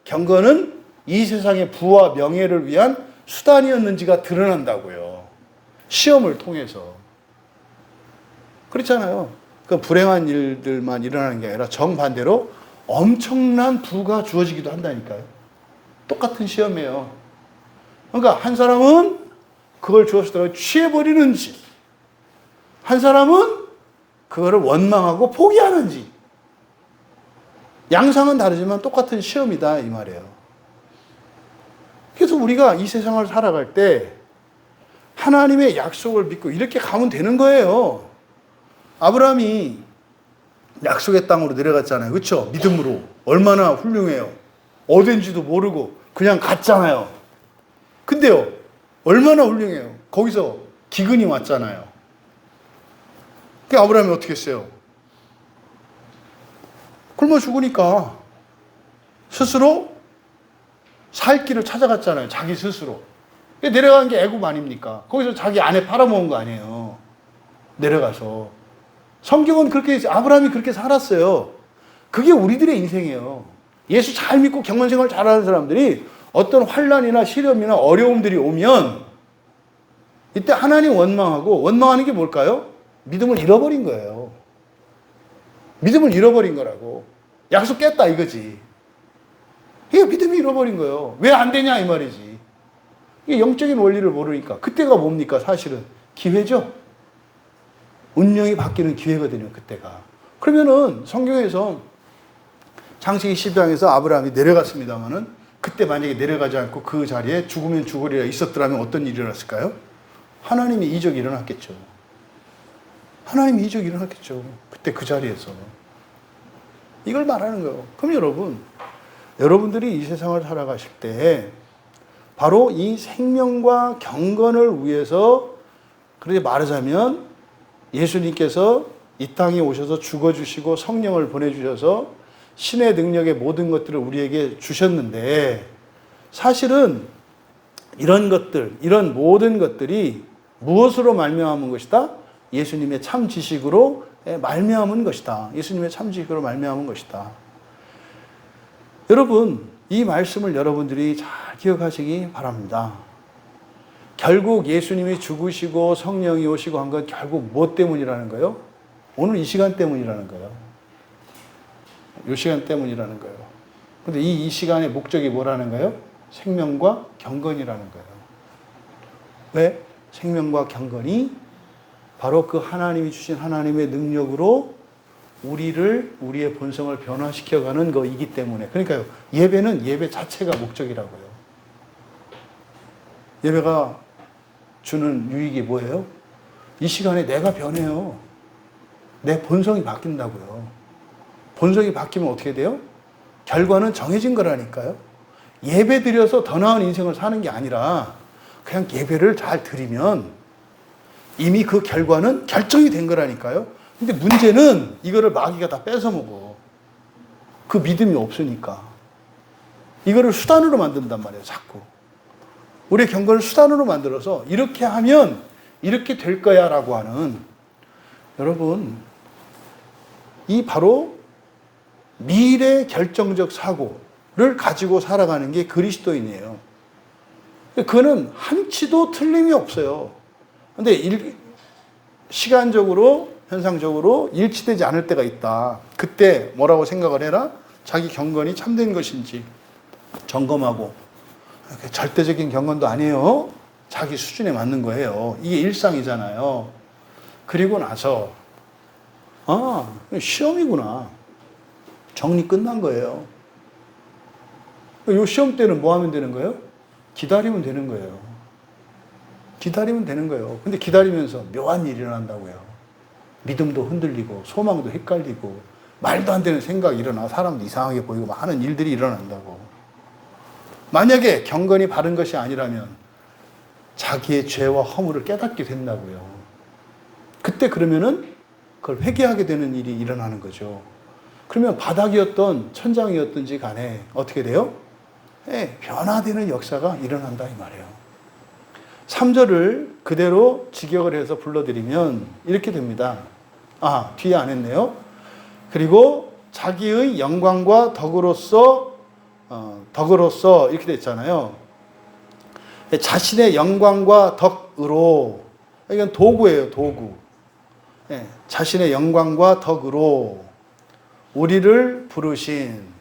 경건은 이 세상의 부와 명예를 위한 수단이었는지가 드러난다고요. 시험을 통해서. 그렇잖아요. 그 불행한 일들만 일어나는 게 아니라 정반대로 엄청난 부가 주어지기도 한다니까요. 똑같은 시험이에요. 그러니까 한 사람은 그걸 주었을 때 취해버리는지, 한 사람은 그거를 원망하고 포기하는지, 양상은 다르지만 똑같은 시험이다 이 말이에요. 그래서 우리가 이 세상을 살아갈 때 하나님의 약속을 믿고 이렇게 가면 되는 거예요. 아브라함이 약속의 땅으로 내려갔잖아요. 그렇죠? 믿음으로. 얼마나 훌륭해요. 어딘지도 모르고 그냥 갔잖아요. 근데요, 얼마나 훌륭해요. 거기서 기근이 왔잖아요. 그 아브라함이 어떻게 했어요? 굶어 죽으니까 스스로 살 길을 찾아갔잖아요. 자기 스스로. 내려간 게 애굽 아닙니까? 거기서 자기 아내 팔아먹은 거 아니에요. 내려가서. 성경은 그렇게, 아브라함이 그렇게 살았어요. 그게 우리들의 인생이에요. 예수 잘 믿고 경건생활 잘하는 사람들이 어떤 환난이나 시련이나 어려움들이 오면 이때 하나님 원망하고, 원망하는 게 뭘까요? 믿음을 잃어버린 거예요. 믿음을 잃어버린 거라고. 약속 깼다 이거지. 이게 믿음이 잃어버린 거예요. 왜 안 되냐 이 말이지. 이게 영적인 원리를 모르니까. 그때가 뭡니까? 사실은 기회죠. 운명이 바뀌는 기회거든요. 그때가. 그러면은 성경에서 창세기 12장에서 아브라함이 내려갔습니다마는 그때 만약에 내려가지 않고 그 자리에 죽으면 죽으리라 있었더라면 어떤 일이 일어났을까요? 하나님의 이적이 일어났겠죠. 하나님의 이적이 일어났겠죠. 그때 그 자리에서. 이걸 말하는 거예요. 그럼 여러분들이 이 세상을 살아가실 때 바로 이 생명과 경건을 위해서, 그렇게 말하자면 예수님께서 이 땅에 오셔서 죽어주시고 성령을 보내주셔서 신의 능력의 모든 것들을 우리에게 주셨는데, 사실은 이런 것들, 이런 모든 것들이 무엇으로 말미암은 것이다? 예수님의 참 지식으로 말미암은 것이다. 예수님의 참 지식으로 말미암은 것이다. 여러분, 이 말씀을 여러분들이 잘 기억하시기 바랍니다. 결국 예수님이 죽으시고 성령이 오시고 한 건 결국 무엇 때문이라는 거예요? 오늘 이 시간 때문이라는 거예요. 이 시간 때문이라는 거예요. 근데 이 시간의 목적이 뭐라는 거예요? 생명과 경건이라는 거예요. 왜? 생명과 경건이 바로 그 하나님이 주신 하나님의 능력으로 우리의 본성을 변화시켜가는 거이기 때문에. 그러니까요, 예배는 예배 자체가 목적이라고요. 예배가 주는 유익이 뭐예요? 이 시간에 내가 변해요. 내 본성이 바뀐다고요. 본성이 바뀌면 어떻게 돼요? 결과는 정해진 거라니까요. 예배 드려서 더 나은 인생을 사는 게 아니라 그냥 예배를 잘 드리면 이미 그 결과는 결정이 된 거라니까요. 근데 문제는 이거를 마귀가 다 뺏어 먹어. 그 믿음이 없으니까. 이거를 수단으로 만든단 말이에요, 자꾸. 우리의 경건을 수단으로 만들어서 이렇게 하면 이렇게 될 거야 라고 하는, 여러분, 이 바로 미래 결정적 사고를 가지고 살아가는 게 그리스도인이에요. 그거는 한치도 틀림이 없어요. 근데 시간적으로, 현상적으로 일치되지 않을 때가 있다. 그때 뭐라고 생각을 해라? 자기 경건이 참된 것인지 점검하고. 절대적인 경건도 아니에요. 자기 수준에 맞는 거예요. 이게 일상이잖아요. 그리고 나서 시험이구나. 정리 끝난 거예요. 이 시험 때는 뭐 하면 되는 거예요? 기다리면 되는 거예요. 기다리면 되는 거예요. 근데 기다리면서 묘한 일이 일어난다고요. 믿음도 흔들리고 소망도 헷갈리고 말도 안 되는 생각이 일어나 사람도 이상하게 보이고 많은 일들이 일어난다고. 만약에 경건이 바른 것이 아니라면 자기의 죄와 허물을 깨닫게 된다고요. 그때 그러면은 그걸 회개하게 되는 일이 일어나는 거죠. 그러면 바닥이었던 천장이었든지 간에 어떻게 돼요? 변화되는 역사가 일어난다 이 말이에요. 3절을 그대로 직역을 해서 불러드리면 이렇게 됩니다. 뒤에 안 했네요. 그리고 자기의 영광과 덕으로서 이렇게 됐잖아요. 자신의 영광과 덕으로, 이건 도구예요, 도구. 자신의 영광과 덕으로 우리를 부르신,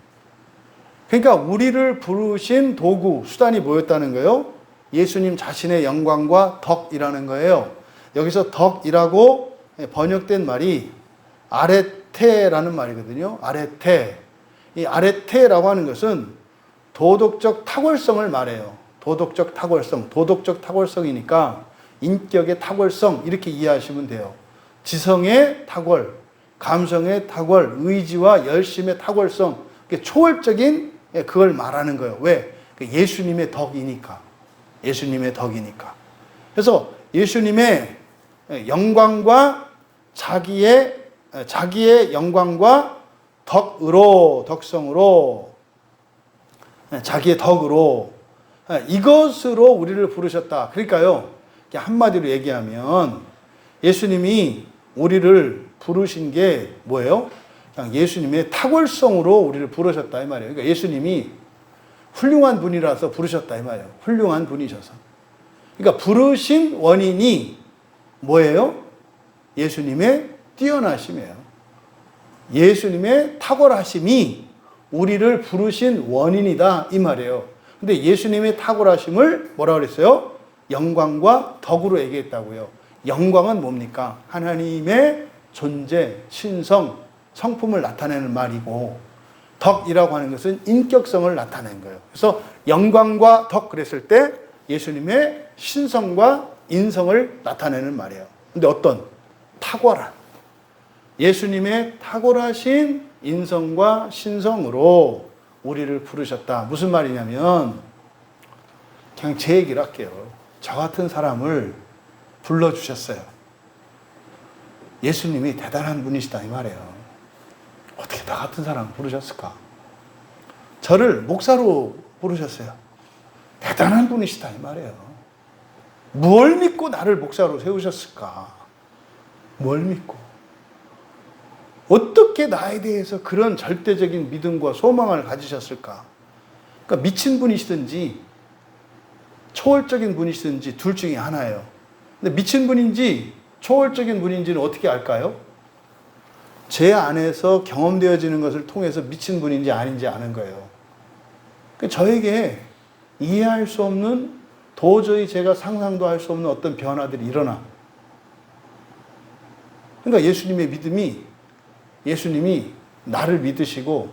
그러니까 우리를 부르신 도구, 수단이 뭐였다는 거예요? 예수님 자신의 영광과 덕이라는 거예요. 여기서 덕이라고 번역된 말이 아레테라는 말이거든요. 아레테. 이 아레테라고 하는 것은 도덕적 탁월성을 말해요. 도덕적 탁월성. 도덕적 탁월성이니까 인격의 탁월성 이렇게 이해하시면 돼요. 지성의 탁월, 감성의 탁월, 의지와 열심의 탁월성. 초월적인 그걸 말하는 거예요. 왜? 예수님의 덕이니까. 예수님의 덕이니까. 그래서 예수님의 영광과 자기의 영광과 덕성으로, 자기의 덕으로, 이것으로 우리를 부르셨다. 그러니까요, 한마디로 얘기하면 예수님이 우리를 부르신 게 뭐예요? 그냥 예수님의 탁월성으로 우리를 부르셨다 이 말이에요. 그러니까 예수님이 훌륭한 분이라서 부르셨다 이 말이에요. 훌륭한 분이셔서. 그러니까 부르신 원인이 뭐예요? 예수님의 뛰어나심이에요. 예수님의 탁월하심이 우리를 부르신 원인이다 이 말이에요. 근데 예수님의 탁월하심을 뭐라 그랬어요? 영광과 덕으로 얘기했다고요. 영광은 뭡니까? 하나님의 존재, 신성, 성품을 나타내는 말이고, 덕이라고 하는 것은 인격성을 나타내는 거예요. 그래서 영광과 덕 그랬을 때 예수님의 신성과 인성을 나타내는 말이에요. 근데 어떤 탁월한, 예수님의 탁월하신 인성과 신성으로 우리를 부르셨다. 무슨 말이냐면, 그냥 제 얘기를 할게요. 저 같은 사람을 불러주셨어요. 예수님이 대단한 분이시다 이 말이에요. 어떻게 나 같은 사람 부르셨을까? 저를 목사로 부르셨어요. 대단한 분이시다 이 말이에요. 뭘 믿고 나를 목사로 세우셨을까? 뭘 믿고? 어떻게 나에 대해서 그런 절대적인 믿음과 소망을 가지셨을까? 그러니까 미친 분이시든지 초월적인 분이시든지 둘 중에 하나예요. 근데 미친 분인지 초월적인 분인지는 어떻게 알까요? 제 안에서 경험되어지는 것을 통해서 미친 분인지 아닌지 아는 거예요. 저에게 이해할 수 없는, 도저히 제가 상상도 할 수 없는 어떤 변화들이 일어나. 그러니까 예수님의 믿음이, 예수님이 나를 믿으시고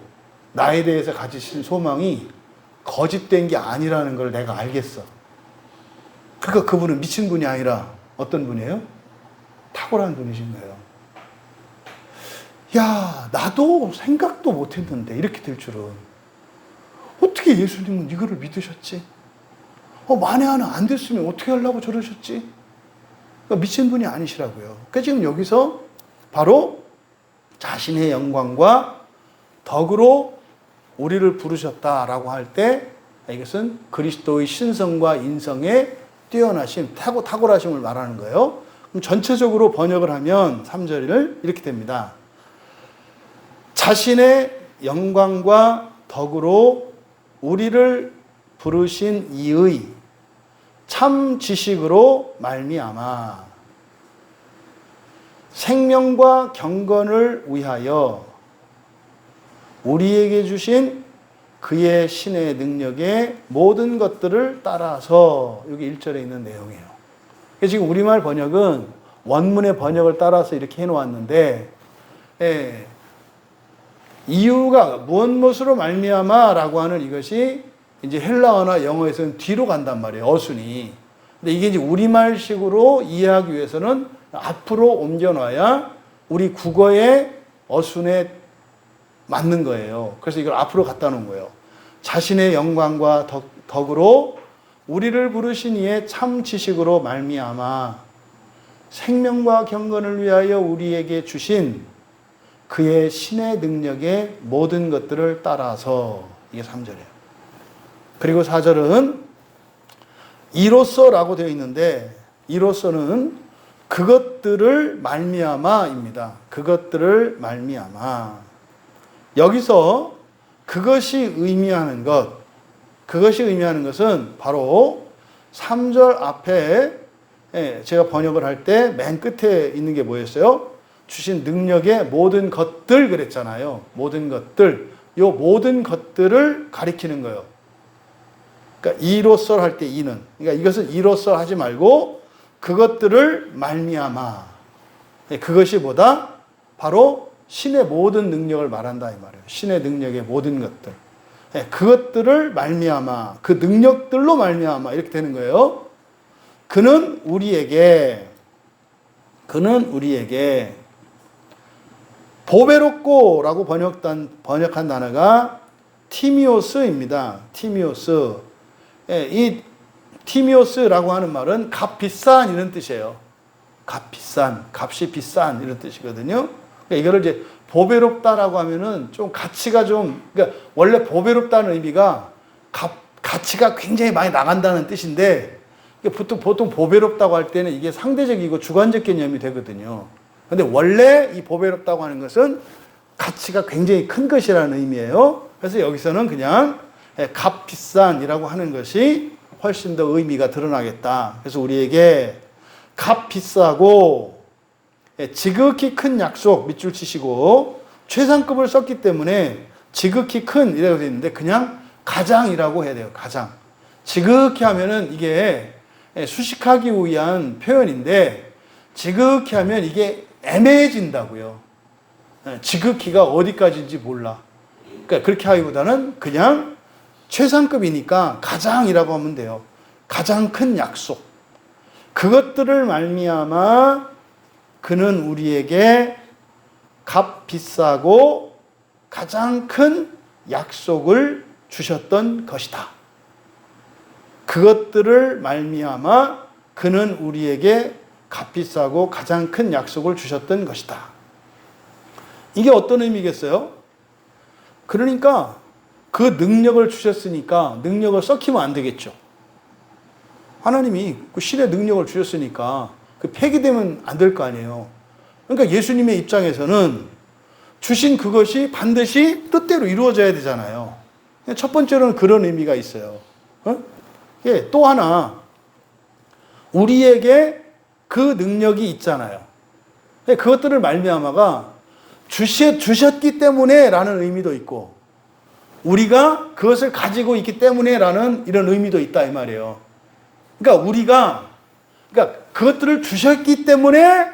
나에 대해서 가지신 소망이 거짓된 게 아니라는 걸 내가 알겠어. 그러니까 그분은 미친 분이 아니라 어떤 분이에요? 탁월한 분이신 거예요. 야, 나도 생각도 못 했는데 이렇게 될 줄은. 어떻게 예수님은 이거를 믿으셨지? 만에 하나 안 됐으면 어떻게 하려고 저러셨지? 그러니까 미친 분이 아니시라고요. 그러니까 지금 여기서 바로 자신의 영광과 덕으로 우리를 부르셨다라고 할 때 이것은 그리스도의 신성과 인성의 뛰어나심, 탁월하심을 말하는 거예요. 그럼 전체적으로 번역을 하면 3절을 이렇게 됩니다. 자신의 영광과 덕으로 우리를 부르신 이의 참 지식으로 말미암아 생명과 경건을 위하여 우리에게 주신 그의 신의 능력의 모든 것들을 따라서, 여기 1절에 있는 내용이에요. 지금 우리말 번역은 원문의 번역을 따라서 이렇게 해놓았는데, 이유가 무엇으로 말미암아라고 하는 이것이 이제 헬라어나 영어에서는 뒤로 간단 말이에요. 어순이. 근데 이게 이제 우리말식으로 이해하기 위해서는 앞으로 옮겨놔야 우리 국어의 어순에 맞는 거예요. 그래서 이걸 앞으로 갖다 놓은 거예요. 자신의 영광과 덕으로 우리를 부르신 이의 참 지식으로 말미암아 생명과 경건을 위하여 우리에게 주신 그의 신의 능력의 모든 것들을 따라서, 이게 3절이에요. 그리고 4절은 이로써라고 되어 있는데, 이로써는 그것들을 말미암아입니다. 그것들을 말미암아. 여기서 그것이 의미하는 것은 바로 3절 앞에 제가 번역을 할 때 맨 끝에 있는 게 뭐였어요? 주신 능력의 모든 것들 그랬잖아요. 모든 것들. 이 모든 것들을 가리키는 거예요. 그러니까 이로써 할 때 이는. 그러니까 이것은 이로써 하지 말고 그것들을 말미암아. 그것이 뭐다? 바로 신의 모든 능력을 말한다 이 말이에요. 신의 능력의 모든 것들. 그것들을 말미암아. 그 능력들로 말미암아. 이렇게 되는 거예요. 그는 우리에게 보배롭고라고 번역한 단어가 티미오스입니다. 티미오스. 이 티미오스라고 하는 말은 값 비싼 이런 뜻이에요. 값 비싼, 값이 비싼 이런 뜻이거든요. 그러니까 이거를 이제 보배롭다라고 하면은 좀 가치가 좀, 그러니까 원래 보배롭다는 의미가 가치가 굉장히 많이 나간다는 뜻인데, 보통 보배롭다고 할 때는 이게 상대적이고 주관적 개념이 되거든요. 근데 원래 이 보배롭다고 하는 것은 가치가 굉장히 큰 것이라는 의미예요. 그래서 여기서는 그냥 값 비싼이라고 하는 것이 훨씬 더 의미가 드러나겠다. 그래서 우리에게 값 비싸고 지극히 큰 약속 밑줄 치시고 최상급을 썼기 때문에 지극히 큰 이라고 되어 있는데 그냥 가장이라고 해야 돼요. 가장. 지극히 하면은 이게 수식하기 위한 표현인데 지극히 하면 이게 애매해진다고요. 지극히가 어디까지인지 몰라. 그러니까 그렇게 하기보다는 그냥 최상급이니까 가장이라고 하면 돼요. 가장 큰 약속. 그것들을 말미암아 그는 우리에게 값 비싸고 가장 큰 약속을 주셨던 것이다. 그것들을 말미암아 그는 우리에게 값비싸고 가장 큰 약속을 주셨던 것이다. 이게 어떤 의미겠어요? 그러니까 그 능력을 주셨으니까 능력을 썩히면 안 되겠죠. 하나님이 그 신의 능력을 주셨으니까 그 폐기되면 안 될 거 아니에요. 그러니까 예수님의 입장에서는 주신 그것이 반드시 뜻대로 이루어져야 되잖아요. 첫 번째로는 그런 의미가 있어요. 예, 또 하나 우리에게 그 능력이 있잖아요. 그것들을 말미암아가 주셨기 때문에 라는 의미도 있고 우리가 그것을 가지고 있기 때문에 라는 이런 의미도 있다 이 말이에요. 그러니까 그것들을 주셨기 때문에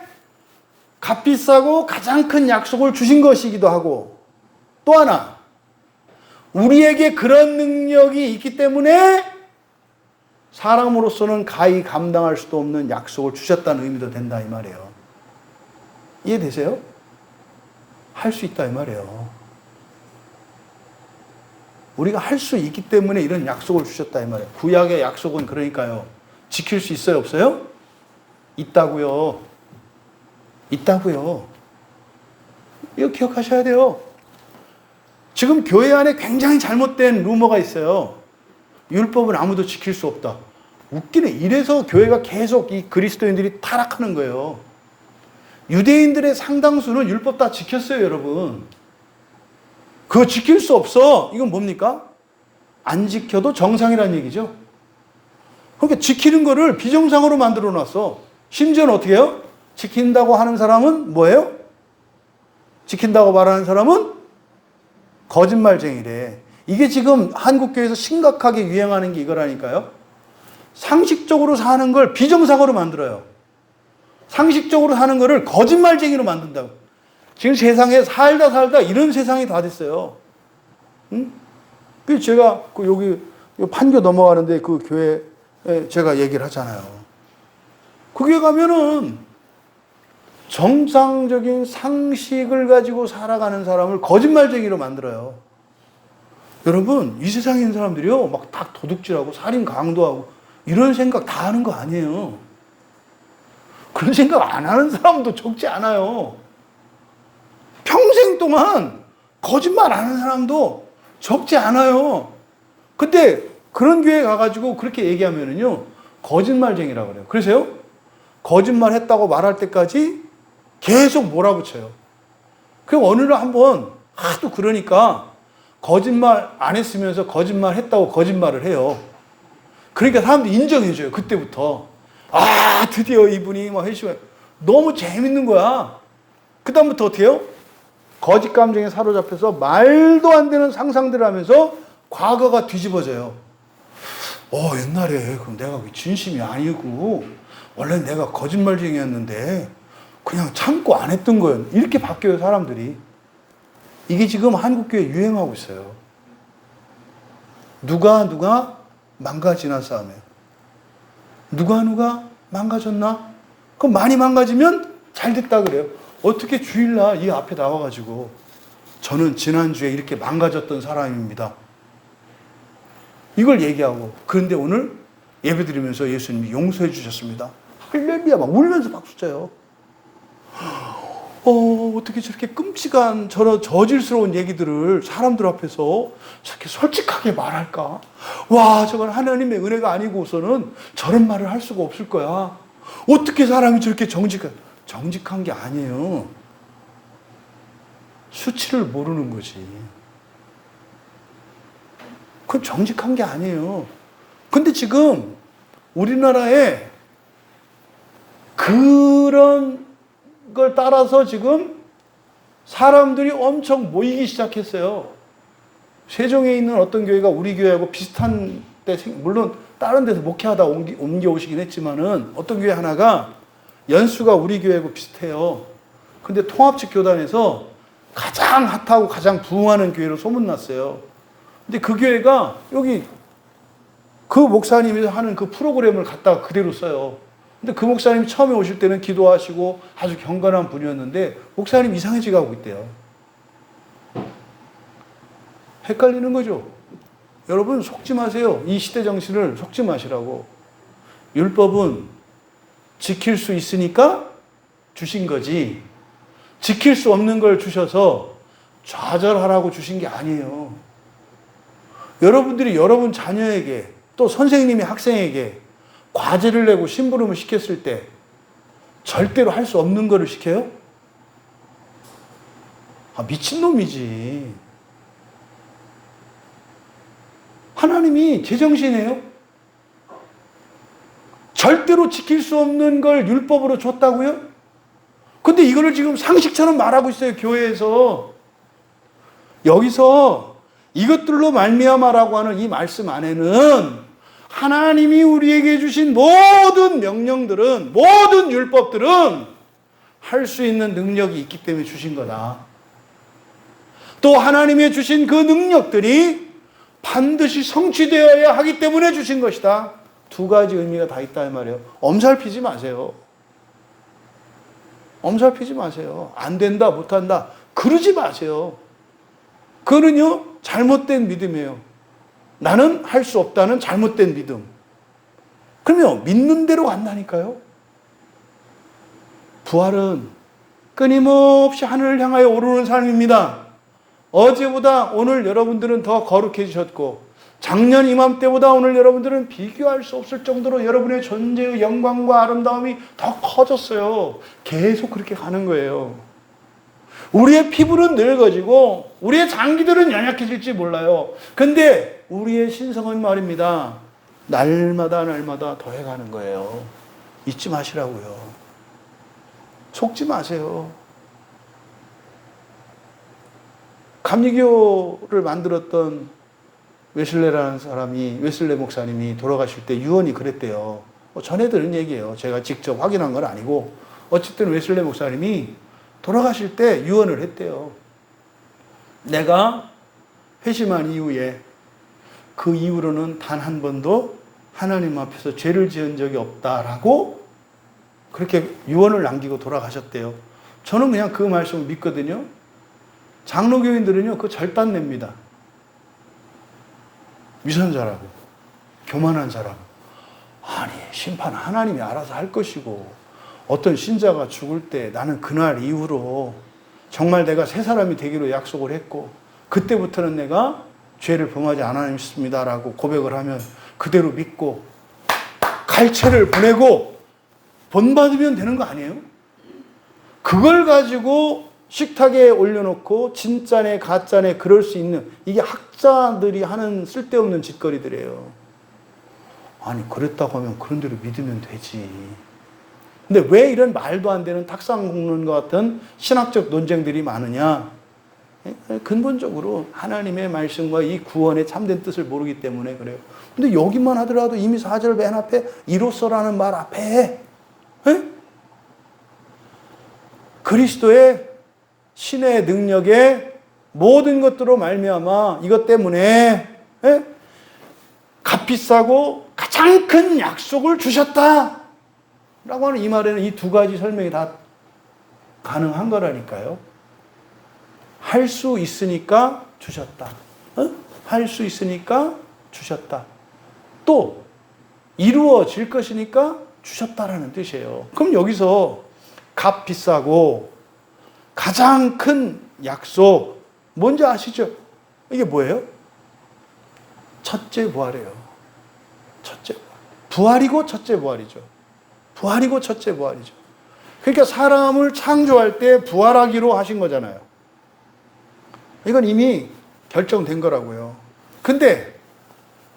값비싸고 가장 큰 약속을 주신 것이기도 하고 또 하나 우리에게 그런 능력이 있기 때문에 사람으로서는 가히 감당할 수도 없는 약속을 주셨다는 의미도 된다 이 말이에요. 이해되세요? 할 수 있다 이 말이에요. 우리가 할 수 있기 때문에 이런 약속을 주셨다 이 말이에요. 구약의 약속은 그러니까요. 지킬 수 있어요 없어요? 있다고요. 있다고요. 이거 기억하셔야 돼요. 지금 교회 안에 굉장히 잘못된 루머가 있어요. 율법은 아무도 지킬 수 없다. 웃기네. 이래서 교회가 계속 이 그리스도인들이 타락하는 거예요. 유대인들의 상당수는 율법 다 지켰어요, 여러분. 그거 지킬 수 없어. 이건 뭡니까? 안 지켜도 정상이라는 얘기죠. 그러니까 지키는 거를 비정상으로 만들어 놨어. 심지어는 어떻게 해요? 지킨다고 하는 사람은 뭐예요? 지킨다고 말하는 사람은 거짓말쟁이래. 이게 지금 한국교회에서 심각하게 유행하는 게 이거라니까요. 상식적으로 사는 걸 비정상으로 만들어요. 상식적으로 사는 거를 거짓말쟁이로 만든다고. 지금 세상에 살다 이런 세상이 다 됐어요. 응? 그래서 제가 여기 판교 넘어가는데 그 교회에 제가 얘기를 하잖아요. 거기에 가면은 정상적인 상식을 가지고 살아가는 사람을 거짓말쟁이로 만들어요. 여러분, 이 세상에 있는 사람들이요, 막 다 도둑질하고 살인 강도하고 이런 생각 다 하는 거 아니에요. 그런 생각 안 하는 사람도 적지 않아요. 평생 동안 거짓말 안 하는 사람도 적지 않아요. 근데 그런 교회 가가지고 그렇게 얘기하면은요, 거짓말쟁이라고 그래요. 그래서요, 거짓말 했다고 말할 때까지 계속 몰아붙여요. 그럼 어느 날 한번 하도 그러니까 거짓말 안 했으면서 거짓말 했다고 거짓말을 해요. 그러니까 사람들이 인정해줘요. 그때부터. 아, 드디어 이분이 막 회심해. 너무 재밌는 거야. 그 다음부터 어떻게 해요? 거짓 감정에 사로잡혀서 말도 안 되는 상상들을 하면서 과거가 뒤집어져요. 옛날에 그럼 내가 진심이 아니고 원래 내가 거짓말쟁이였는데 그냥 참고 안 했던 거예요. 이렇게 바뀌어요, 사람들이. 이게 지금 한국교회에 유행하고 있어요. 누가 망가지나 싸움이에요. 누가 망가졌나? 그럼 많이 망가지면 잘 됐다 그래요. 어떻게 주일날 이 앞에 나와가지고 저는 지난주에 이렇게 망가졌던 사람입니다. 이걸 얘기하고 그런데 오늘 예배드리면서 예수님이 용서해 주셨습니다. 할렐루야 막 울면서 박수 쳐요. 어떻게 저렇게 끔찍한 저런 저질스러운 얘기들을 사람들 앞에서 저렇게 솔직하게 말할까? 와, 저건 하나님의 은혜가 아니고서는 저런 말을 할 수가 없을 거야. 어떻게 사람이 저렇게 정직한 게 아니에요. 수치를 모르는 거지. 그건 정직한 게 아니에요. 근데 지금 우리나라에 그런 걸 따라서 지금 사람들이 엄청 모이기 시작했어요. 세종에 있는 어떤 교회가 우리 교회하고 비슷한 때, 물론 다른 데서 목회하다 옮겨오시긴 했지만은 어떤 교회 하나가 연수가 우리 교회하고 비슷해요. 근데 통합측 교단에서 가장 핫하고 가장 부흥하는 교회로 소문났어요. 근데 그 교회가 여기 그 목사님이 하는 그 프로그램을 갖다가 그대로 써요. 근데 그 목사님이 처음에 오실 때는 기도하시고 아주 경건한 분이었는데 목사님 이상해져 가고 있대요. 헷갈리는 거죠. 여러분 속지 마세요. 이 시대 정신을 속지 마시라고. 율법은 지킬 수 있으니까 주신 거지, 지킬 수 없는 걸 주셔서 좌절하라고 주신 게 아니에요. 여러분들이 여러분 자녀에게 또 선생님이 학생에게 과제를 내고 심부름을 시켰을 때 절대로 할 수 없는 거를 시켜요? 미친놈이지. 하나님이 제정신이에요? 절대로 지킬 수 없는 걸 율법으로 줬다고요? 근데 이거를 지금 상식처럼 말하고 있어요, 교회에서. 여기서 이것들로 말미암아라고 하는 이 말씀 안에는 하나님이 우리에게 주신 모든 명령들은, 모든 율법들은 할 수 있는 능력이 있기 때문에 주신 거다. 또 하나님의 주신 그 능력들이 반드시 성취되어야 하기 때문에 주신 것이다. 두 가지 의미가 다 있다 이 말이에요. 엄살피지 마세요. 엄살피지 마세요. 안 된다, 못한다 그러지 마세요. 그거는요 잘못된 믿음이에요. 나는 할 수 없다는 잘못된 믿음. 그러면 믿는 대로 간다니까요. 부활은 끊임없이 하늘을 향하여 오르는 삶입니다. 어제보다 오늘 여러분들은 더 거룩해지셨고, 작년 이맘때보다 오늘 여러분들은 비교할 수 없을 정도로 여러분의 존재의 영광과 아름다움이 더 커졌어요. 계속 그렇게 가는 거예요. 우리의 피부는 늙어지고 우리의 장기들은 연약해질지 몰라요. 근데 우리의 신성은 말입니다, 날마다 날마다 더해가는 거예요. 잊지 마시라고요. 속지 마세요. 감리교를 만들었던 웨슬레라는 사람이, 웨슬레 목사님이 돌아가실 때 유언이 그랬대요. 전해 들은 얘기예요. 제가 직접 확인한 건 아니고. 어쨌든 웨슬레 목사님이 돌아가실 때 유언을 했대요. 내가 회심한 이후에 그 이후로는 단 한 번도 하나님 앞에서 죄를 지은 적이 없다라고 그렇게 유언을 남기고 돌아가셨대요. 저는 그냥 그 말씀을 믿거든요. 장로교인들은요 그거 절단냅니다. 위선자라고, 교만한 사람. 아니, 심판 하나님이 알아서 할 것이고, 어떤 신자가 죽을 때 나는 그날 이후로 정말 내가 새 사람이 되기로 약속을 했고, 그때부터는 내가 죄를 범하지 않았습니다라고 고백을 하면 그대로 믿고 갈채를 보내고 본받으면 되는 거 아니에요? 그걸 가지고 식탁에 올려놓고 진짜네 가짜네 그럴 수 있는, 이게 학자들이 하는 쓸데없는 짓거리들이에요. 아니, 그랬다고 하면 그런 대로 믿으면 되지. 근데 왜 이런 말도 안 되는 탁상공론과 같은 신학적 논쟁들이 많으냐? 근본적으로 하나님의 말씀과 이 구원의 참된 뜻을 모르기 때문에 그래요. 근데 여기만 하더라도 이미 4절 맨 앞에 이로써라는 말 앞에 그리스도의 신의 능력에 모든 것들로 말미암아 이것 때문에 값비싸고 가장 큰 약속을 주셨다 라고 하는 이 말에는 이 두 가지 설명이 다 가능한 거라니까요. 할 수 있으니까 주셨다. 할 수 있으니까 주셨다. 또 이루어질 것이니까 주셨다라는 뜻이에요. 그럼 여기서 값 비싸고 가장 큰 약속 뭔지 아시죠? 이게 뭐예요? 첫째 부활이에요. 첫째 부활. 부활이고 첫째 부활이죠. 부활이고 첫째 부활이죠. 그러니까 사람을 창조할 때 부활하기로 하신 거잖아요. 이건 이미 결정된 거라고요. 근데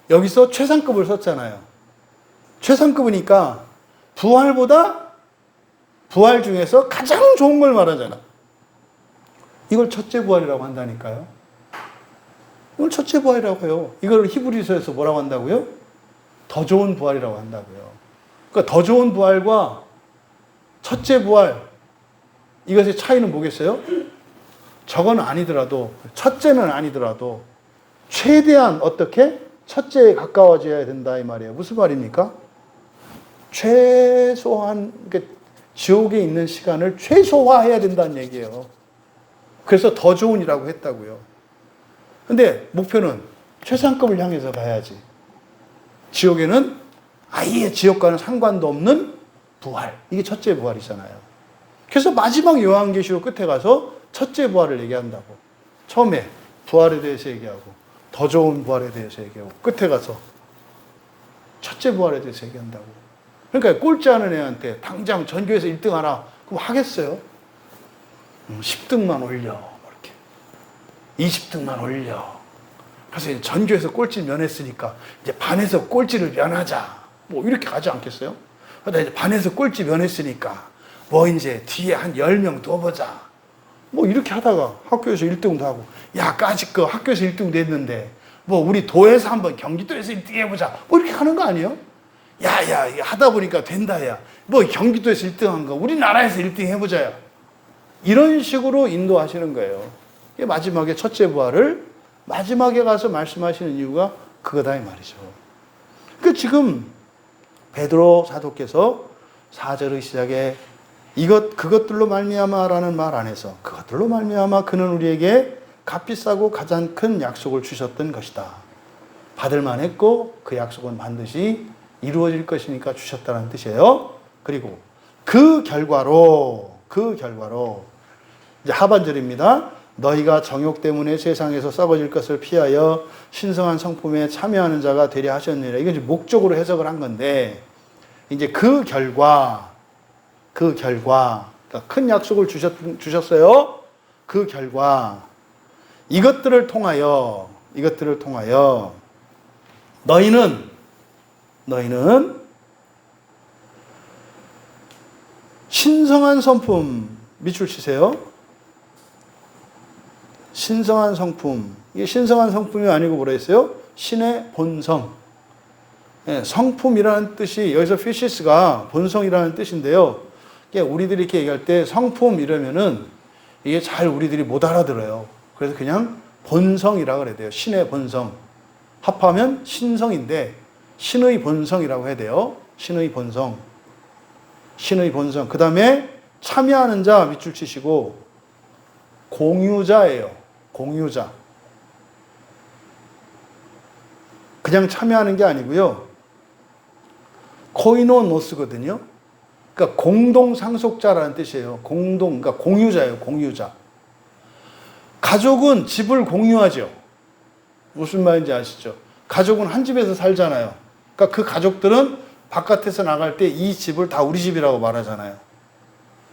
여기서 최상급을 썼잖아요. 최상급이니까 부활보다 부활 중에서 가장 좋은 걸 말하잖아. 이걸 첫째 부활이라고 한다니까요. 이걸 첫째 부활이라고 해요. 이걸 히브리서에서 뭐라고 한다고요? 더 좋은 부활이라고 한다고요. 그러니까 더 좋은 부활과 첫째 부활, 이것의 차이는 뭐겠어요? 저건 아니더라도, 첫째는 아니더라도 최대한 어떻게? 첫째에 가까워져야 된다 이 말이에요. 무슨 말입니까? 최소한 지옥에 있는 시간을 최소화해야 된다는 얘기예요. 그래서 더 좋은이라고 했다고요. 근데 목표는 최상급을 향해서 가야지. 지옥에는 아예 지옥과는 상관도 없는 부활. 이게 첫째 부활이잖아요. 그래서 마지막 요한계시록 끝에 가서 첫째 부활을 얘기한다고. 처음에 부활에 대해서 얘기하고 더 좋은 부활에 대해서 얘기하고 끝에 가서 첫째 부활에 대해서 얘기한다고. 그러니까 꼴찌 하는 애한테 당장 전교에서 1등 하라. 그럼 하겠어요? 10등만 올려. 이렇게. 20등만 올려. 그래서 전교에서 꼴찌 면했으니까 이제 반에서 꼴찌를 면하자. 뭐 이렇게 가지 않겠어요? 그러다 이제 반에서 꼴찌 면했으니까 뭐 이제 뒤에 한 10명 더 보자. 뭐 이렇게 하다가 학교에서 1등도 하고, 야, 까짓 거 학교에서 1등 됐는데 뭐 우리 도에서 한번 경기도에서 1등 해보자. 뭐 이렇게 하는 거 아니에요? 야, 하다 보니까 된다, 야. 뭐 경기도에서 1등 한 거 우리나라에서 1등 해보자, 야. 이런 식으로 인도하시는 거예요. 마지막에 첫째 부활을 마지막에 가서 말씀하시는 이유가 그거다 이 말이죠. 그 지금 베드로 사도께서 4절의 시작에 그것들로 말미암아라는 말 안에서 그것들로 말미암아 그는 우리에게 값비싸고 가장 큰 약속을 주셨던 것이다. 받을 만했고 그 약속은 반드시 이루어질 것이니까 주셨다는 뜻이에요. 그리고 그 결과로 이제 하반절입니다. 너희가 정욕 때문에 세상에서 썩어질 것을 피하여 신성한 성품에 참여하는 자가 되려 하셨느니라. 이건 이제 목적으로 해석을 한 건데, 이제 그 결과, 그러니까 큰 약속을 주셨어요. 그 결과, 이것들을 통하여 너희는 신성한 성품, 밑줄 치세요. 신성한 성품. 이게 신성한 성품이 아니고 뭐라 했어요? 신의 본성. 예, 성품이라는 뜻이 여기서 피시스가 본성이라는 뜻인데요. 우리들이 이렇게 얘기할 때 성품 이러면은 이게 잘 우리들이 못 알아들어요. 그래서 그냥 본성이라고 그래야 돼요. 신의 본성. 합하면 신성인데 신의 본성이라고 해야 돼요. 신의 본성. 그 다음에 참여하는 자 밑줄 치시고 공유자예요. 공유자. 그냥 참여하는 게 아니고요. 코이노노스거든요. 그러니까 공동 상속자라는 뜻이에요. 그러니까 공유자예요. 공유자. 가족은 집을 공유하죠. 무슨 말인지 아시죠? 가족은 한 집에서 살잖아요. 그러니까 그 가족들은 바깥에서 나갈 때 이 집을 다 우리 집이라고 말하잖아요.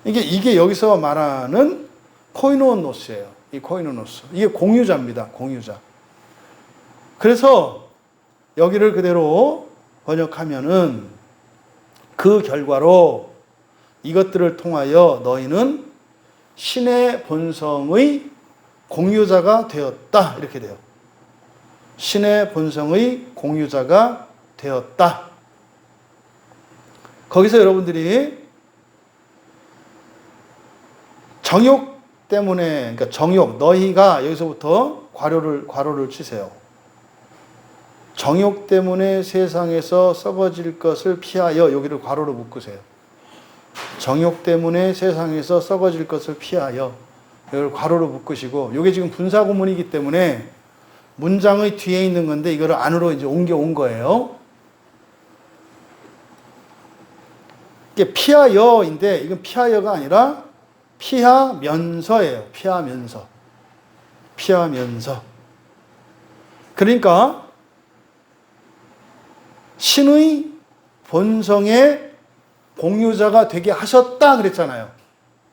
이게 여기서 말하는 코이노노스예요. 이 코이노노스. 이게 공유자입니다. 공유자. 그래서 여기를 그대로 번역하면은 그 결과로 이것들을 통하여 너희는 신의 본성의 공유자가 되었다. 이렇게 돼요. 신의 본성의 공유자가 되었다. 거기서 여러분들이 정욕 때문에, 그러니까 정욕, 너희가 여기서부터 괄호를 치세요. 정욕 때문에 세상에서 썩어질 것을 피하여, 여기를 괄호로 묶으세요. 정욕 때문에 세상에서 썩어질 것을 피하여, 여기를 괄호로 묶으시고, 이게 지금 분사구문이기 때문에 문장의 뒤에 있는 건데 이거를 안으로 이제 옮겨온 거예요. 이게 피하여인데 이건 피하여가 아니라 피하면서예요. 피하면서. 피하면서. 그러니까 신의 본성의 공유자가 되게 하셨다 그랬잖아요.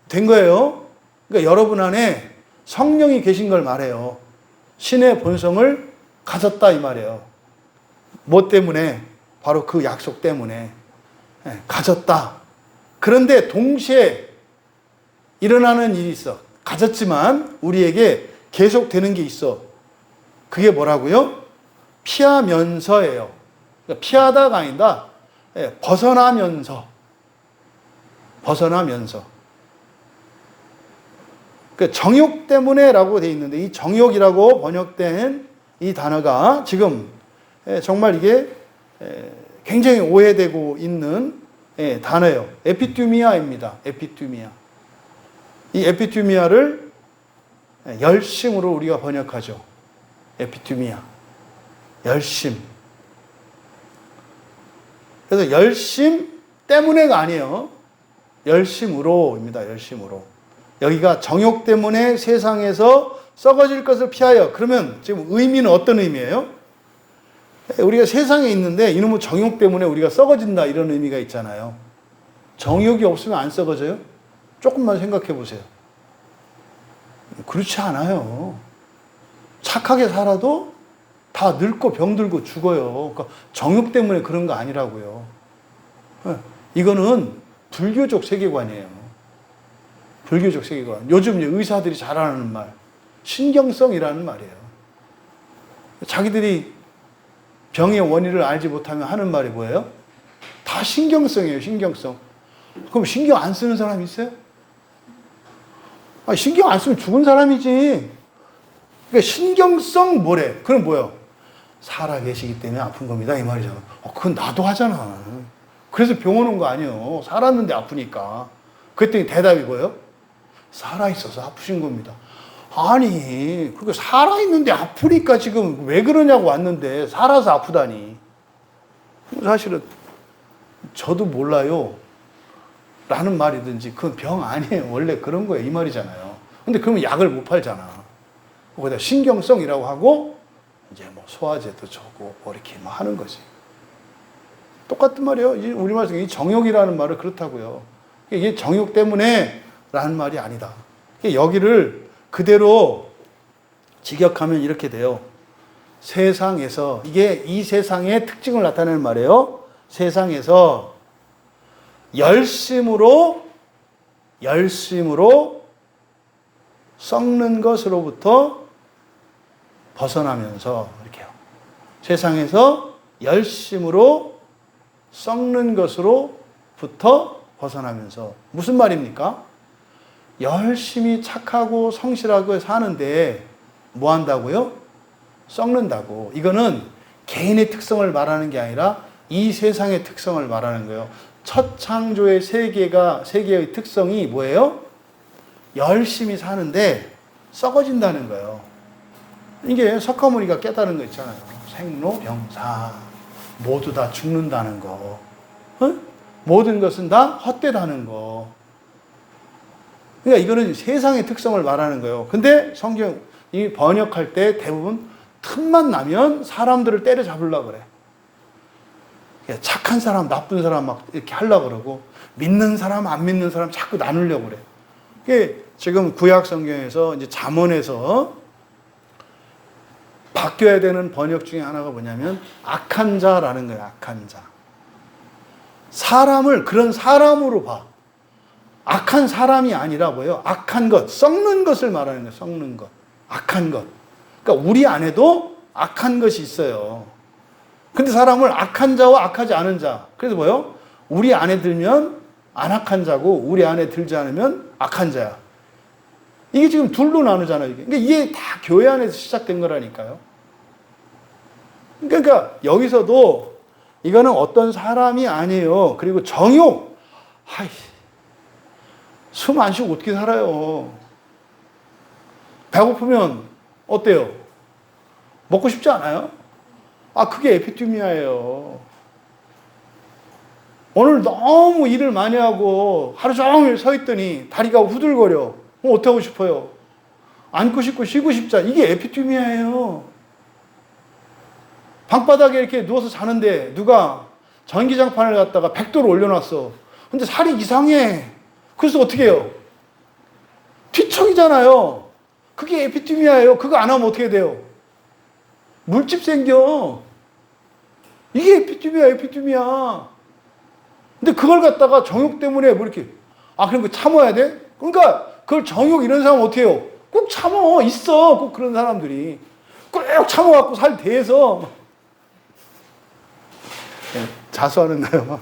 된 거예요. 그러니까 여러분 안에 성령이 계신 걸 말해요. 신의 본성을 가졌다 이 말이에요. 뭐 때문에? 바로 그 약속 때문에 가졌다. 그런데 동시에 일어나는 일이 있어. 가졌지만 우리에게 계속되는 게 있어. 그게 뭐라고요? 피하면서예요. 그러니까 피하다가 아니다. 벗어나면서. 벗어나면서. 그러니까 정욕 때문에라고 돼 있는데 이 정욕이라고 번역된 이 단어가 지금 정말 이게 굉장히 오해되고 있는 단어예요. 에피투미아입니다. 에피투미아. 이 에피투미아를 열심으로 우리가 번역하죠. 에피투미아. 열심. 그래서 열심 때문에가 아니에요. 열심으로입니다. 열심으로. 여기가 정욕 때문에 세상에서 썩어질 것을 피하여. 그러면 지금 의미는 어떤 의미예요? 우리가 세상에 있는데 이놈의 정욕 때문에 우리가 썩어진다 이런 의미가 있잖아요. 정욕이 없으면 안 썩어져요? 조금만 생각해 보세요. 그렇지 않아요. 착하게 살아도 다 늙고 병들고 죽어요. 그러니까 정욕 때문에 그런 거 아니라고요. 이거는 불교적 세계관이에요. 불교적 세계관. 요즘 의사들이 잘하는 말, 신경성이라는 말이에요. 자기들이 병의 원인을 알지 못하면 하는 말이 뭐예요? 다 신경성이에요, 신경성. 그럼 신경 안 쓰는 사람 있어요? 아니, 신경 안 쓰면 죽은 사람이지. 그러니까 신경성 뭐래? 그럼 뭐예요? 살아 계시기 때문에 아픈 겁니다. 이 말이잖아. 그건 나도 하잖아. 그래서 병원 온 거 아니에요. 살았는데 아프니까. 그랬더니 대답이 뭐예요? 살아있어서 아프신 겁니다. 아니, 그게 살아있는데 아프니까 지금 왜 그러냐고 왔는데 살아서 아프다니. 사실은 저도 몰라요. 라는 말이든지 그건 병 아니에요. 원래 그런 거예요. 이 말이잖아요. 근데 그러면 약을 못 팔잖아. 거기다 신경성이라고 하고 이제 뭐 소화제도 주고 뭐 이렇게 뭐 하는 거지. 똑같은 말이에요. 우리말에서 이 정욕이라는 말을 그렇다고요. 이게 정욕 때문에 라는 말이 아니다. 여기를 그대로 직역하면 이렇게 돼요. 세상에서, 이게 이 세상의 특징을 나타내는 말이에요. 세상에서 열심으로 썩는 것으로부터 벗어나면서, 이렇게요. 세상에서 열심으로 썩는 것으로부터 벗어나면서. 무슨 말입니까? 열심히 착하고 성실하고 사는데 뭐 한다고요? 썩는다고. 이거는 개인의 특성을 말하는 게 아니라 이 세상의 특성을 말하는 거예요. 첫 창조의 세계의 특성이 뭐예요? 열심히 사는데 썩어진다는 거예요. 이게 석가모니가 깨달은 거 있잖아요. 생로병사. 모두 다 죽는다는 거. 모든 것은 다 헛되다는 거. 그러니까 이거는 세상의 특성을 말하는 거예요. 근데 성경이 번역할 때 대부분 틈만 나면 사람들을 때려잡으려고 그래. 착한 사람, 나쁜 사람 막 이렇게 하려고 그러고, 믿는 사람, 안 믿는 사람 자꾸 나누려고 그래. 이게 지금 구약 성경에서 이제 잠언에서 바뀌어야 되는 번역 중에 하나가 뭐냐면 악한 자라는 거예요. 악한 자. 사람을 그런 사람으로 봐. 악한 사람이 아니라 뭐예요? 악한 것, 썩는 것을 말하는 거예요. 썩는 것. 악한 것. 그러니까 우리 안에도 악한 것이 있어요. 근데 사람을 악한 자와 악하지 않은 자. 그래서 뭐예요? 우리 안에 들면 안 악한 자고 우리 안에 들지 않으면 악한 자야. 이게 지금 둘로 나누잖아요. 그러니까 이게 다 교회 안에서 시작된 거라니까요. 그러니까 여기서도 이거는 어떤 사람이 아니에요. 그리고 정욕. 숨 안 쉬고 어떻게 살아요? 배고프면 어때요? 먹고 싶지 않아요? 그게 에피투미아예요. 오늘 너무 일을 많이 하고 하루 종일 서 있더니 다리가 후들거려. 어떻게 하고 싶어요? 앉고 싶고 쉬고 싶자. 이게 에피투미아예요. 방바닥에 이렇게 누워서 자는데 누가 전기장판을 갖다가 100도로 올려놨어. 근데 살이 이상해. 그래서 어떻게 해요? 뒤척이잖아요. 그게 에피투미아예요. 그거 안 하면 어떻게 돼요? 물집 생겨. 이게 에피투미아. 근데 그걸 갖다가 정욕 때문에 뭐 이렇게, 그럼 그 참아야 돼? 그러니까 그걸 정욕 이런 사람 어떻게 해요? 꼭 참어. 있어. 꼭 그런 사람들이. 꼭 참아갖고 살 대해서. 자수하는가요?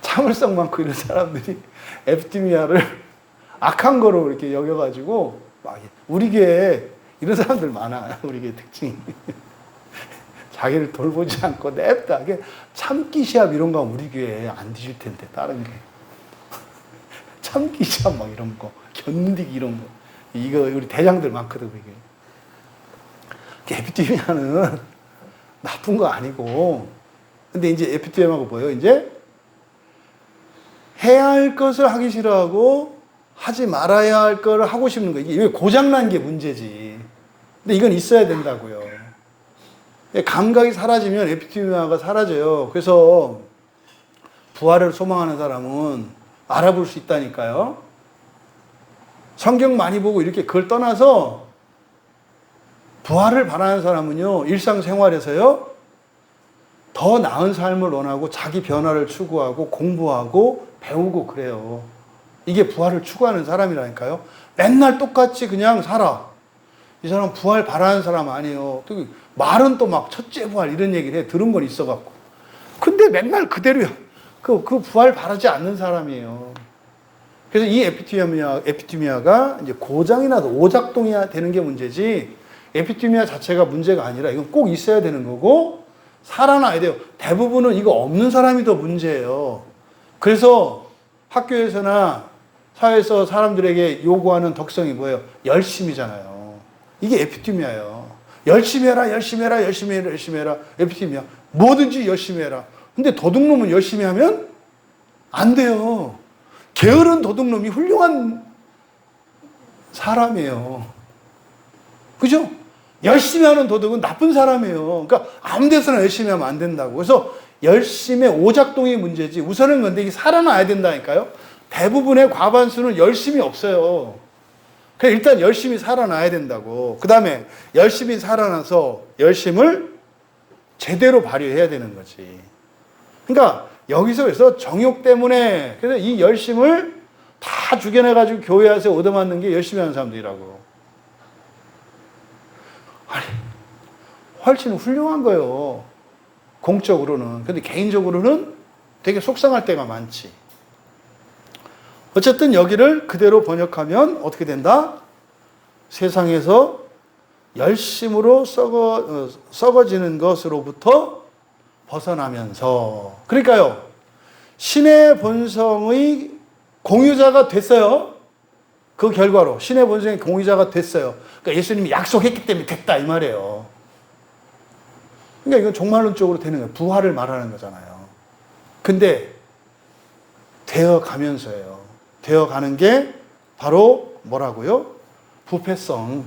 참을성 많고 이런 사람들이 에피투미아를 악한 거로 이렇게 여겨가지고, 우리 교회에 이런 사람들 많아. 우리 교회 특징이. 자기를 돌보지 않고 냅다. 참기 시합 이런 거 우리 교회에 안 뒤질 텐데, 다른 게. 참기 시합 막 이런 거, 견디기 이런 거. 이거 우리 대장들 많거든, 이게. 에피투미아는 나쁜 거 아니고. 근데 이제 에피투미아가 뭐예요? 이제 해야 할 것을 하기 싫어하고 하지 말아야 할 걸 하고 싶은 거. 이게 고장난 게 문제지. 근데 이건 있어야 된다고요. 감각이 사라지면 에피투미아가 사라져요. 그래서 부활을 소망하는 사람은 알아볼 수 있다니까요. 성경 많이 보고 이렇게 그걸 떠나서 부활을 바라는 사람은요, 일상생활에서요, 더 나은 삶을 원하고 자기 변화를 추구하고 공부하고 배우고 그래요. 이게 부활을 추구하는 사람이라니까요. 맨날 똑같이 그냥 살아. 이 사람 부활 바라는 사람 아니에요. 또 말은 또 막 첫째 부활 이런 얘기를 해. 들은 건 있어갖고. 근데 맨날 그대로야. 그 부활 바라지 않는 사람이에요. 그래서 이 에피투미아가 이제 고장이 나도 오작동이 되는 게 문제지, 에피투미아 자체가 문제가 아니라 이건 꼭 있어야 되는 거고, 살아나야 돼요. 대부분은 이거 없는 사람이 더 문제예요. 그래서 학교에서나 사회에서 사람들에게 요구하는 덕성이 뭐예요? 열심이잖아요. 이게 에피투미아예요. 열심히 해라. 에피투미아. 뭐든지 열심히 해라. 근데 도둑놈은 열심히 하면 안 돼요. 게으른 도둑놈이 훌륭한 사람이에요. 그죠? 열심히 하는 도둑은 나쁜 사람이에요. 그러니까 아무 데서나 열심히 하면 안 된다고. 그래서 열심의 오작동이 문제지. 우선은 근데 이게 살아나야 된다니까요. 대부분의 과반수는 열심이 없어요. 그래서 일단 열심히 살아나야 된다고. 그 다음에 열심히 살아나서 열심을 제대로 발휘해야 되는 거지. 그러니까 여기서 그래서 정욕 때문에, 그래서 이 열심을 다 죽여내가지고 교회 와서 얻어맞는 게 열심히 하는 사람들이라고. 아니, 훨씬 훌륭한 거예요. 공적으로는. 근데 개인적으로는 되게 속상할 때가 많지. 어쨌든 여기를 그대로 번역하면 어떻게 된다? 세상에서 열심으로 썩어지는 것으로부터 벗어나면서. 그러니까요, 신의 본성의 공유자가 됐어요. 그 결과로 신의 본성의 공유자가 됐어요. 그러니까 예수님이 약속했기 때문에 됐다 이 말이에요. 그러니까 이건 종말론적으로 되는 거예요. 부활을 말하는 거잖아요. 근데 되어가면서예요. 되어가는 게 바로 뭐라고요? 부패성,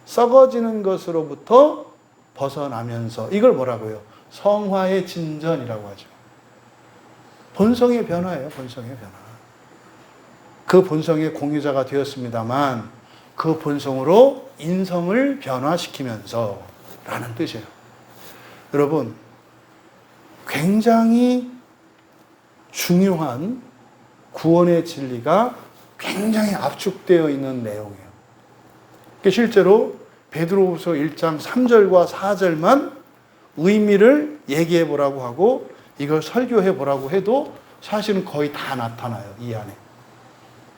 썩어지는 것으로부터 벗어나면서. 이걸 뭐라고요? 성화의 진전이라고 하죠. 본성의 변화예요. 본성의 변화. 그 본성의 공유자가 되었습니다만 그 본성으로 인성을 변화시키면서 라는 뜻이에요. 여러분, 굉장히 중요한 구원의 진리가 굉장히 압축되어 있는 내용이에요. 실제로 베드로후서 1장 3절과 4절만 의미를 얘기해 보라고 하고 이걸 설교해 보라고 해도 사실은 거의 다 나타나요. 이 안에.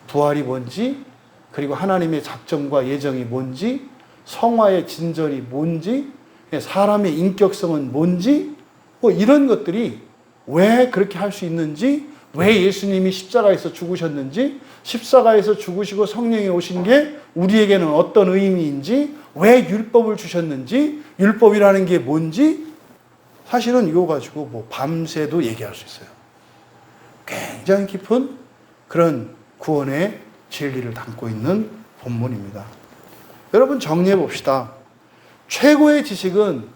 부활이 뭔지, 그리고 하나님의 작정과 예정이 뭔지, 성화의 진전이 뭔지, 사람의 인격성은 뭔지, 뭐 이런 것들이 왜 그렇게 할 수 있는지, 왜 예수님이 십자가에서 죽으셨는지, 십자가에서 죽으시고 성령이 오신 게 우리에게는 어떤 의미인지, 왜 율법을 주셨는지, 율법이라는 게 뭔지 사실은 이거 가지고 뭐 밤새도 얘기할 수 있어요. 굉장히 깊은 그런 구원의 진리를 담고 있는 본문입니다. 여러분 정리해 봅시다. 최고의 지식은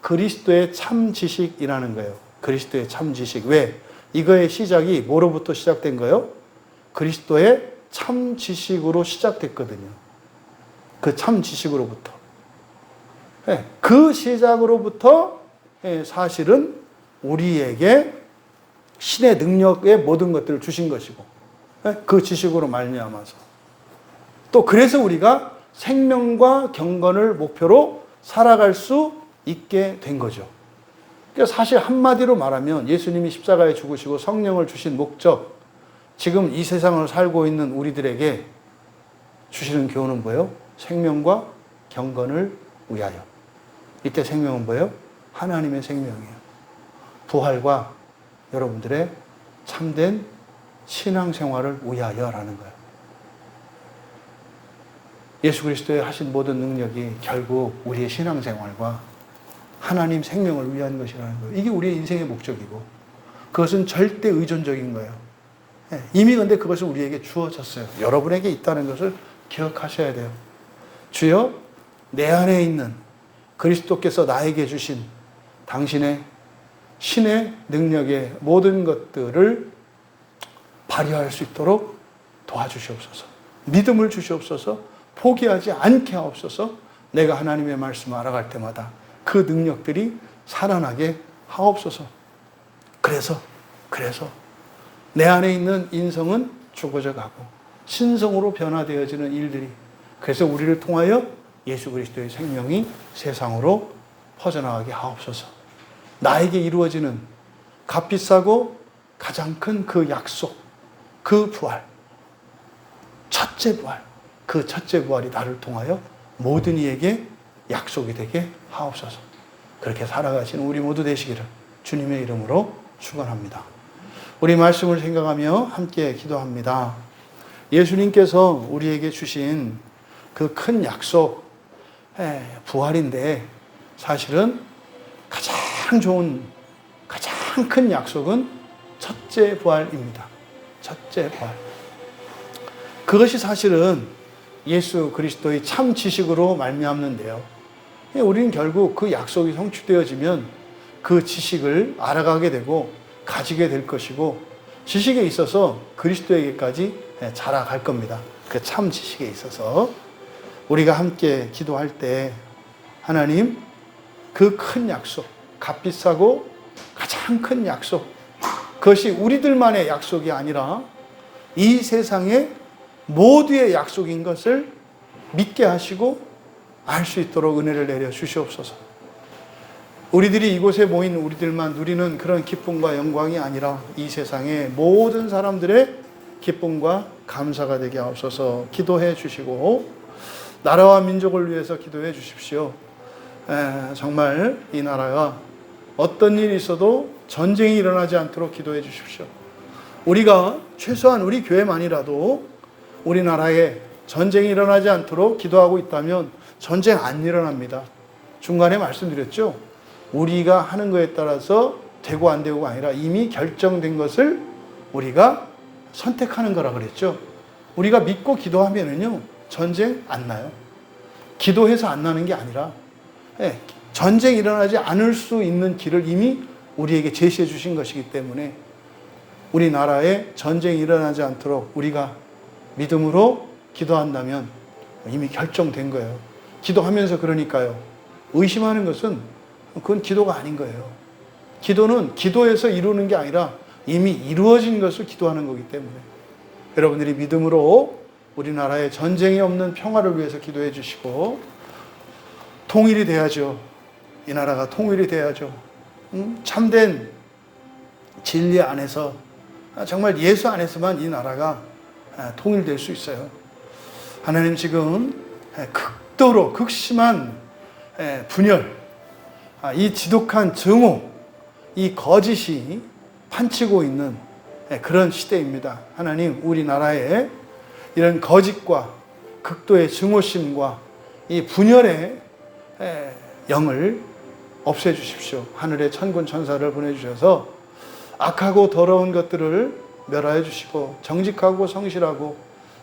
그리스도의 참 지식이라는 거예요. 그리스도의 참 지식. 왜? 이거의 시작이 뭐로부터 시작된 거예요? 그리스도의 참 지식으로 시작됐거든요. 그 참 지식으로부터. 그 시작으로부터 사실은 우리에게 신의 능력의 모든 것들을 주신 것이고, 그 지식으로 말미암아서 또 그래서 우리가 생명과 경건을 목표로 살아갈 수 있게 된 거죠. 그러니까 사실 한마디로 말하면 예수님이 십자가에 죽으시고 성령을 주신 목적, 지금 이 세상을 살고 있는 우리들에게 주시는 교훈은 뭐예요? 생명과 경건을 위하여. 이때 생명은 뭐예요? 하나님의 생명이에요. 부활과 여러분들의 참된 신앙생활을 위하여라는 거예요. 예수 그리스도의 하신 모든 능력이 결국 우리의 신앙생활과 하나님 생명을 위한 것이라는 거예요. 이게 우리의 인생의 목적이고 그것은 절대 의존적인 거예요. 이미 근데 그것을 우리에게 주어졌어요. 여러분에게 있다는 것을 기억하셔야 돼요. 주여, 내 안에 있는 그리스도께서 나에게 주신 당신의 신의 능력의 모든 것들을 발휘할 수 있도록 도와주시옵소서. 믿음을 주시옵소서. 포기하지 않게 하옵소서. 내가 하나님의 말씀을 알아갈 때마다 그 능력들이 살아나게 하옵소서. 그래서 내 안에 있는 인성은 죽어져 가고 신성으로 변화되어지는 일들이, 그래서 우리를 통하여 예수 그리스도의 생명이 세상으로 퍼져나가게 하옵소서. 나에게 이루어지는 값비싸고 가장 큰 그 약속, 그 부활, 첫째 부활, 그 첫째 부활이 나를 통하여 모든 이에게 약속이 되게 하옵소서. 그렇게 살아가시는 우리 모두 되시기를 주님의 이름으로 축원합니다. 우리 말씀을 생각하며 함께 기도합니다. 예수님께서 우리에게 주신 그 큰 약속, 부활인데 사실은 가장 좋은, 가장 큰 약속은 첫째 부활입니다. 첫째 부활. 그것이 사실은 예수 그리스도의 참 지식으로 말미암는데요. 우리는 결국 그 약속이 성취되어지면 그 지식을 알아가게 되고 가지게 될 것이고, 지식에 있어서 그리스도에게까지 자라갈 겁니다. 그 참 지식에 있어서 우리가 함께 기도할 때 하나님, 그 큰 약속, 값비싸고 가장 큰 약속, 그것이 우리들만의 약속이 아니라 이 세상의 모두의 약속인 것을 믿게 하시고 알 수 있도록 은혜를 내려 주시옵소서. 우리들이 이곳에 모인 우리들만 누리는 그런 기쁨과 영광이 아니라 이 세상의 모든 사람들의 기쁨과 감사가 되게 하옵소서. 기도해 주시고 나라와 민족을 위해서 기도해 주십시오. 정말 이 나라가 어떤 일이 있어도 전쟁이 일어나지 않도록 기도해 주십시오. 우리가 최소한 우리 교회만이라도 우리나라에 전쟁이 일어나지 않도록 기도하고 있다면 전쟁 안 일어납니다. 중간에 말씀드렸죠. 우리가 하는 것에 따라서 되고 안 되고가 아니라 이미 결정된 것을 우리가 선택하는 거라 그랬죠. 우리가 믿고 기도하면은요, 전쟁 안 나요. 기도해서 안 나는 게 아니라 전쟁이 일어나지 않을 수 있는 길을 이미 우리에게 제시해 주신 것이기 때문에 우리나라에 전쟁이 일어나지 않도록 우리가 믿음으로 기도한다면 이미 결정된 거예요. 기도하면서 그러니까요, 의심하는 것은 그건 기도가 아닌 거예요. 기도는 기도해서 이루는 게 아니라 이미 이루어진 것을 기도하는 거기 때문에 여러분들이 믿음으로 우리나라에 전쟁이 없는 평화를 위해서 기도해 주시고, 통일이 돼야죠. 이 나라가 통일이 돼야죠. 참된 진리 안에서, 정말 예수 안에서만 이 나라가 통일될 수 있어요. 하나님, 지금 극도로 극심한 분열, 이 지독한 증오, 이 거짓이 판치고 있는 그런 시대입니다. 하나님, 우리나라에 이런 거짓과 극도의 증오심과 이 분열의 영을 없애주십시오. 하늘에 천군 천사를 보내주셔서 악하고 더러운 것들을 멸하여 주시고 정직하고 성실하고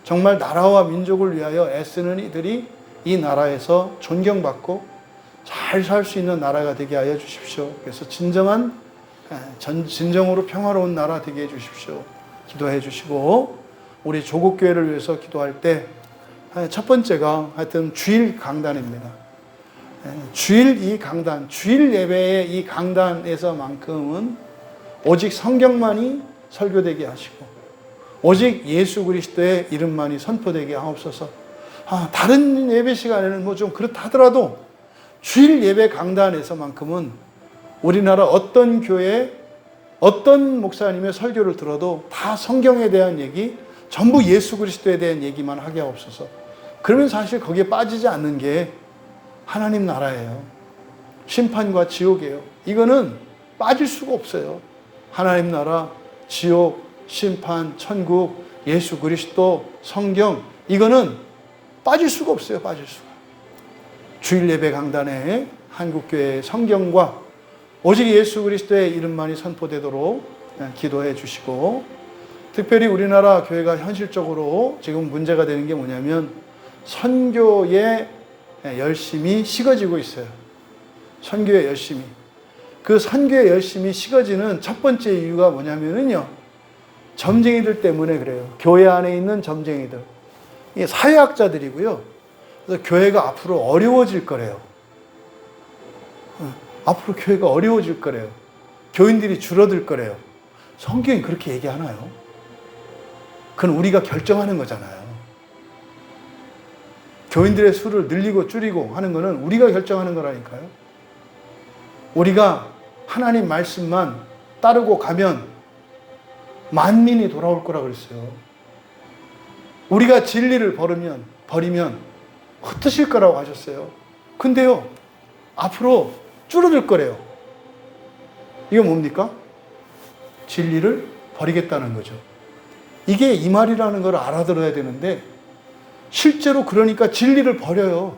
정말 나라와 민족을 위하여 애쓰는 이들이 이 나라에서 존경받고 잘 살 수 있는 나라가 되게 하여 주십시오. 그래서 진정으로 평화로운 나라 되게 해 주십시오. 기도해 주시고, 우리 조국교회를 위해서 기도할 때 첫 번째가 하여튼 주일 강단입니다. 주일 이 강단, 주일 예배의 이 강단에서만큼은 오직 성경만이 설교되게 하시고 오직 예수 그리스도의 이름만이 선포되게 하옵소서. 다른 예배 시간에는 뭐 좀 그렇다 하더라도 주일 예배 강단에서만큼은 우리나라 어떤 교회, 어떤 목사님의 설교를 들어도 다 성경에 대한 얘기, 전부 예수 그리스도에 대한 얘기만 하게 하옵소서. 그러면 사실 거기에 빠지지 않는 게 하나님 나라예요. 심판과 지옥이에요. 이거는 빠질 수가 없어요. 하나님 나라, 지옥, 심판, 천국, 예수 그리스도, 성경, 이거는 빠질 수가 없어요. 빠질 수가. 주일 예배 강단에 한국교회의 성경과 오직 예수 그리스도의 이름만이 선포되도록 기도해 주시고, 특별히 우리나라 교회가 현실적으로 지금 문제가 되는 게 뭐냐면 선교의 열심이 식어지고 있어요. 선교의 열심이. 그 선교의 열심이 식어지는 첫 번째 이유가 뭐냐면요, 점쟁이들 때문에 그래요. 교회 안에 있는 점쟁이들. 이게 사회학자들이고요. 그래서 교회가 앞으로 어려워질 거래요. 앞으로 교회가 어려워질 거래요. 교인들이 줄어들 거래요. 성경이 그렇게 얘기하나요? 그건 우리가 결정하는 거잖아요. 교인들의 수를 늘리고 줄이고 하는 거는 우리가 결정하는 거라니까요. 우리가 하나님 말씀만 따르고 가면 만민이 돌아올 거라 그랬어요. 우리가 진리를 버리면 흩어질 거라고 하셨어요. 근데요, 앞으로 줄어들 거래요. 이게 뭡니까? 진리를 버리겠다는 거죠. 이게 이 말이라는 걸 알아들어야 되는데, 실제로 그러니까 진리를 버려요.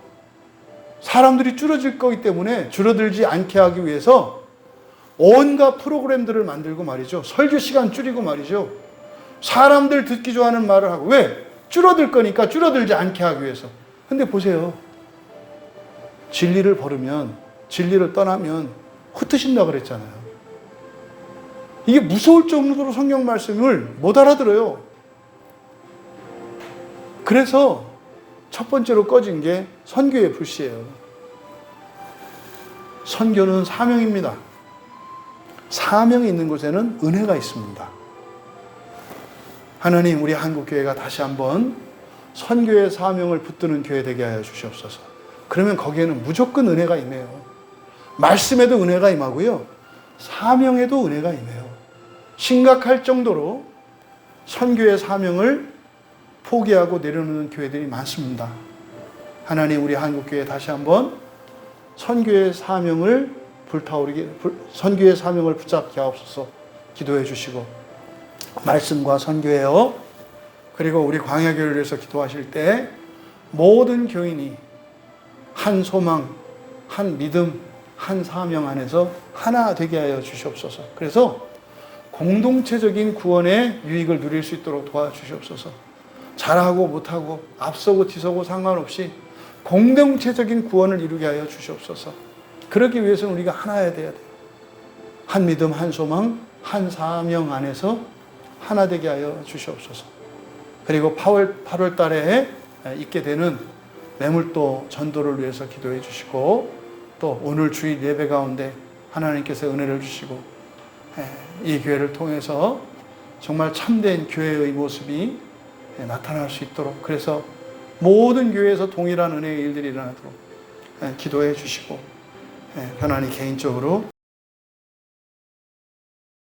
사람들이 줄어들 거기 때문에 줄어들지 않게 하기 위해서 온갖 프로그램들을 만들고 말이죠. 설교 시간 줄이고 말이죠. 사람들 듣기 좋아하는 말을 하고. 왜? 줄어들 거니까 줄어들지 않게 하기 위해서. 근데 보세요. 진리를 버리면, 진리를 떠나면 흩어진다 그랬잖아요. 이게 무서울 정도로 성경 말씀을 못 알아들어요. 그래서 첫 번째로 꺼진 게 선교의 불씨예요. 선교는 사명입니다. 사명이 있는 곳에는 은혜가 있습니다. 하나님, 우리 한국교회가 다시 한번 선교의 사명을 붙드는 교회 되게 하여 주시옵소서. 그러면 거기에는 무조건 은혜가 임해요. 말씀에도 은혜가 임하고요, 사명에도 은혜가 임해요. 심각할 정도로 선교의 사명을 포기하고 내려놓는 교회들이 많습니다. 하나님, 우리 한국교회 다시 한번 선교의 사명을 선교의 사명을 붙잡게 하옵소서. 기도해 주시고, 말씀과 선교예요. 그리고 우리 광야교회를 위해서 기도하실 때 모든 교인이 한 소망, 한 믿음, 한 사명 안에서 하나 되게 하여 주시옵소서. 그래서 공동체적인 구원의 유익을 누릴 수 있도록 도와주시옵소서. 잘하고 못하고 앞서고 뒤서고 상관없이 공동체적인 구원을 이루게 하여 주시옵소서. 그러기 위해서는 우리가 하나여야 돼요. 한 믿음, 한 소망, 한 사명 안에서 하나 되게 하여 주시옵소서. 그리고 8월 달에 있게 되는 매물도 전도를 위해서 기도해 주시고, 또 오늘 주일 예배 가운데 하나님께서 은혜를 주시고 이 교회를 통해서 정말 참된 교회의 모습이 나타날 수 있도록, 그래서 모든 교회에서 동일한 은혜의 일들이 일어나도록 기도해 주시고, 편안히 개인적으로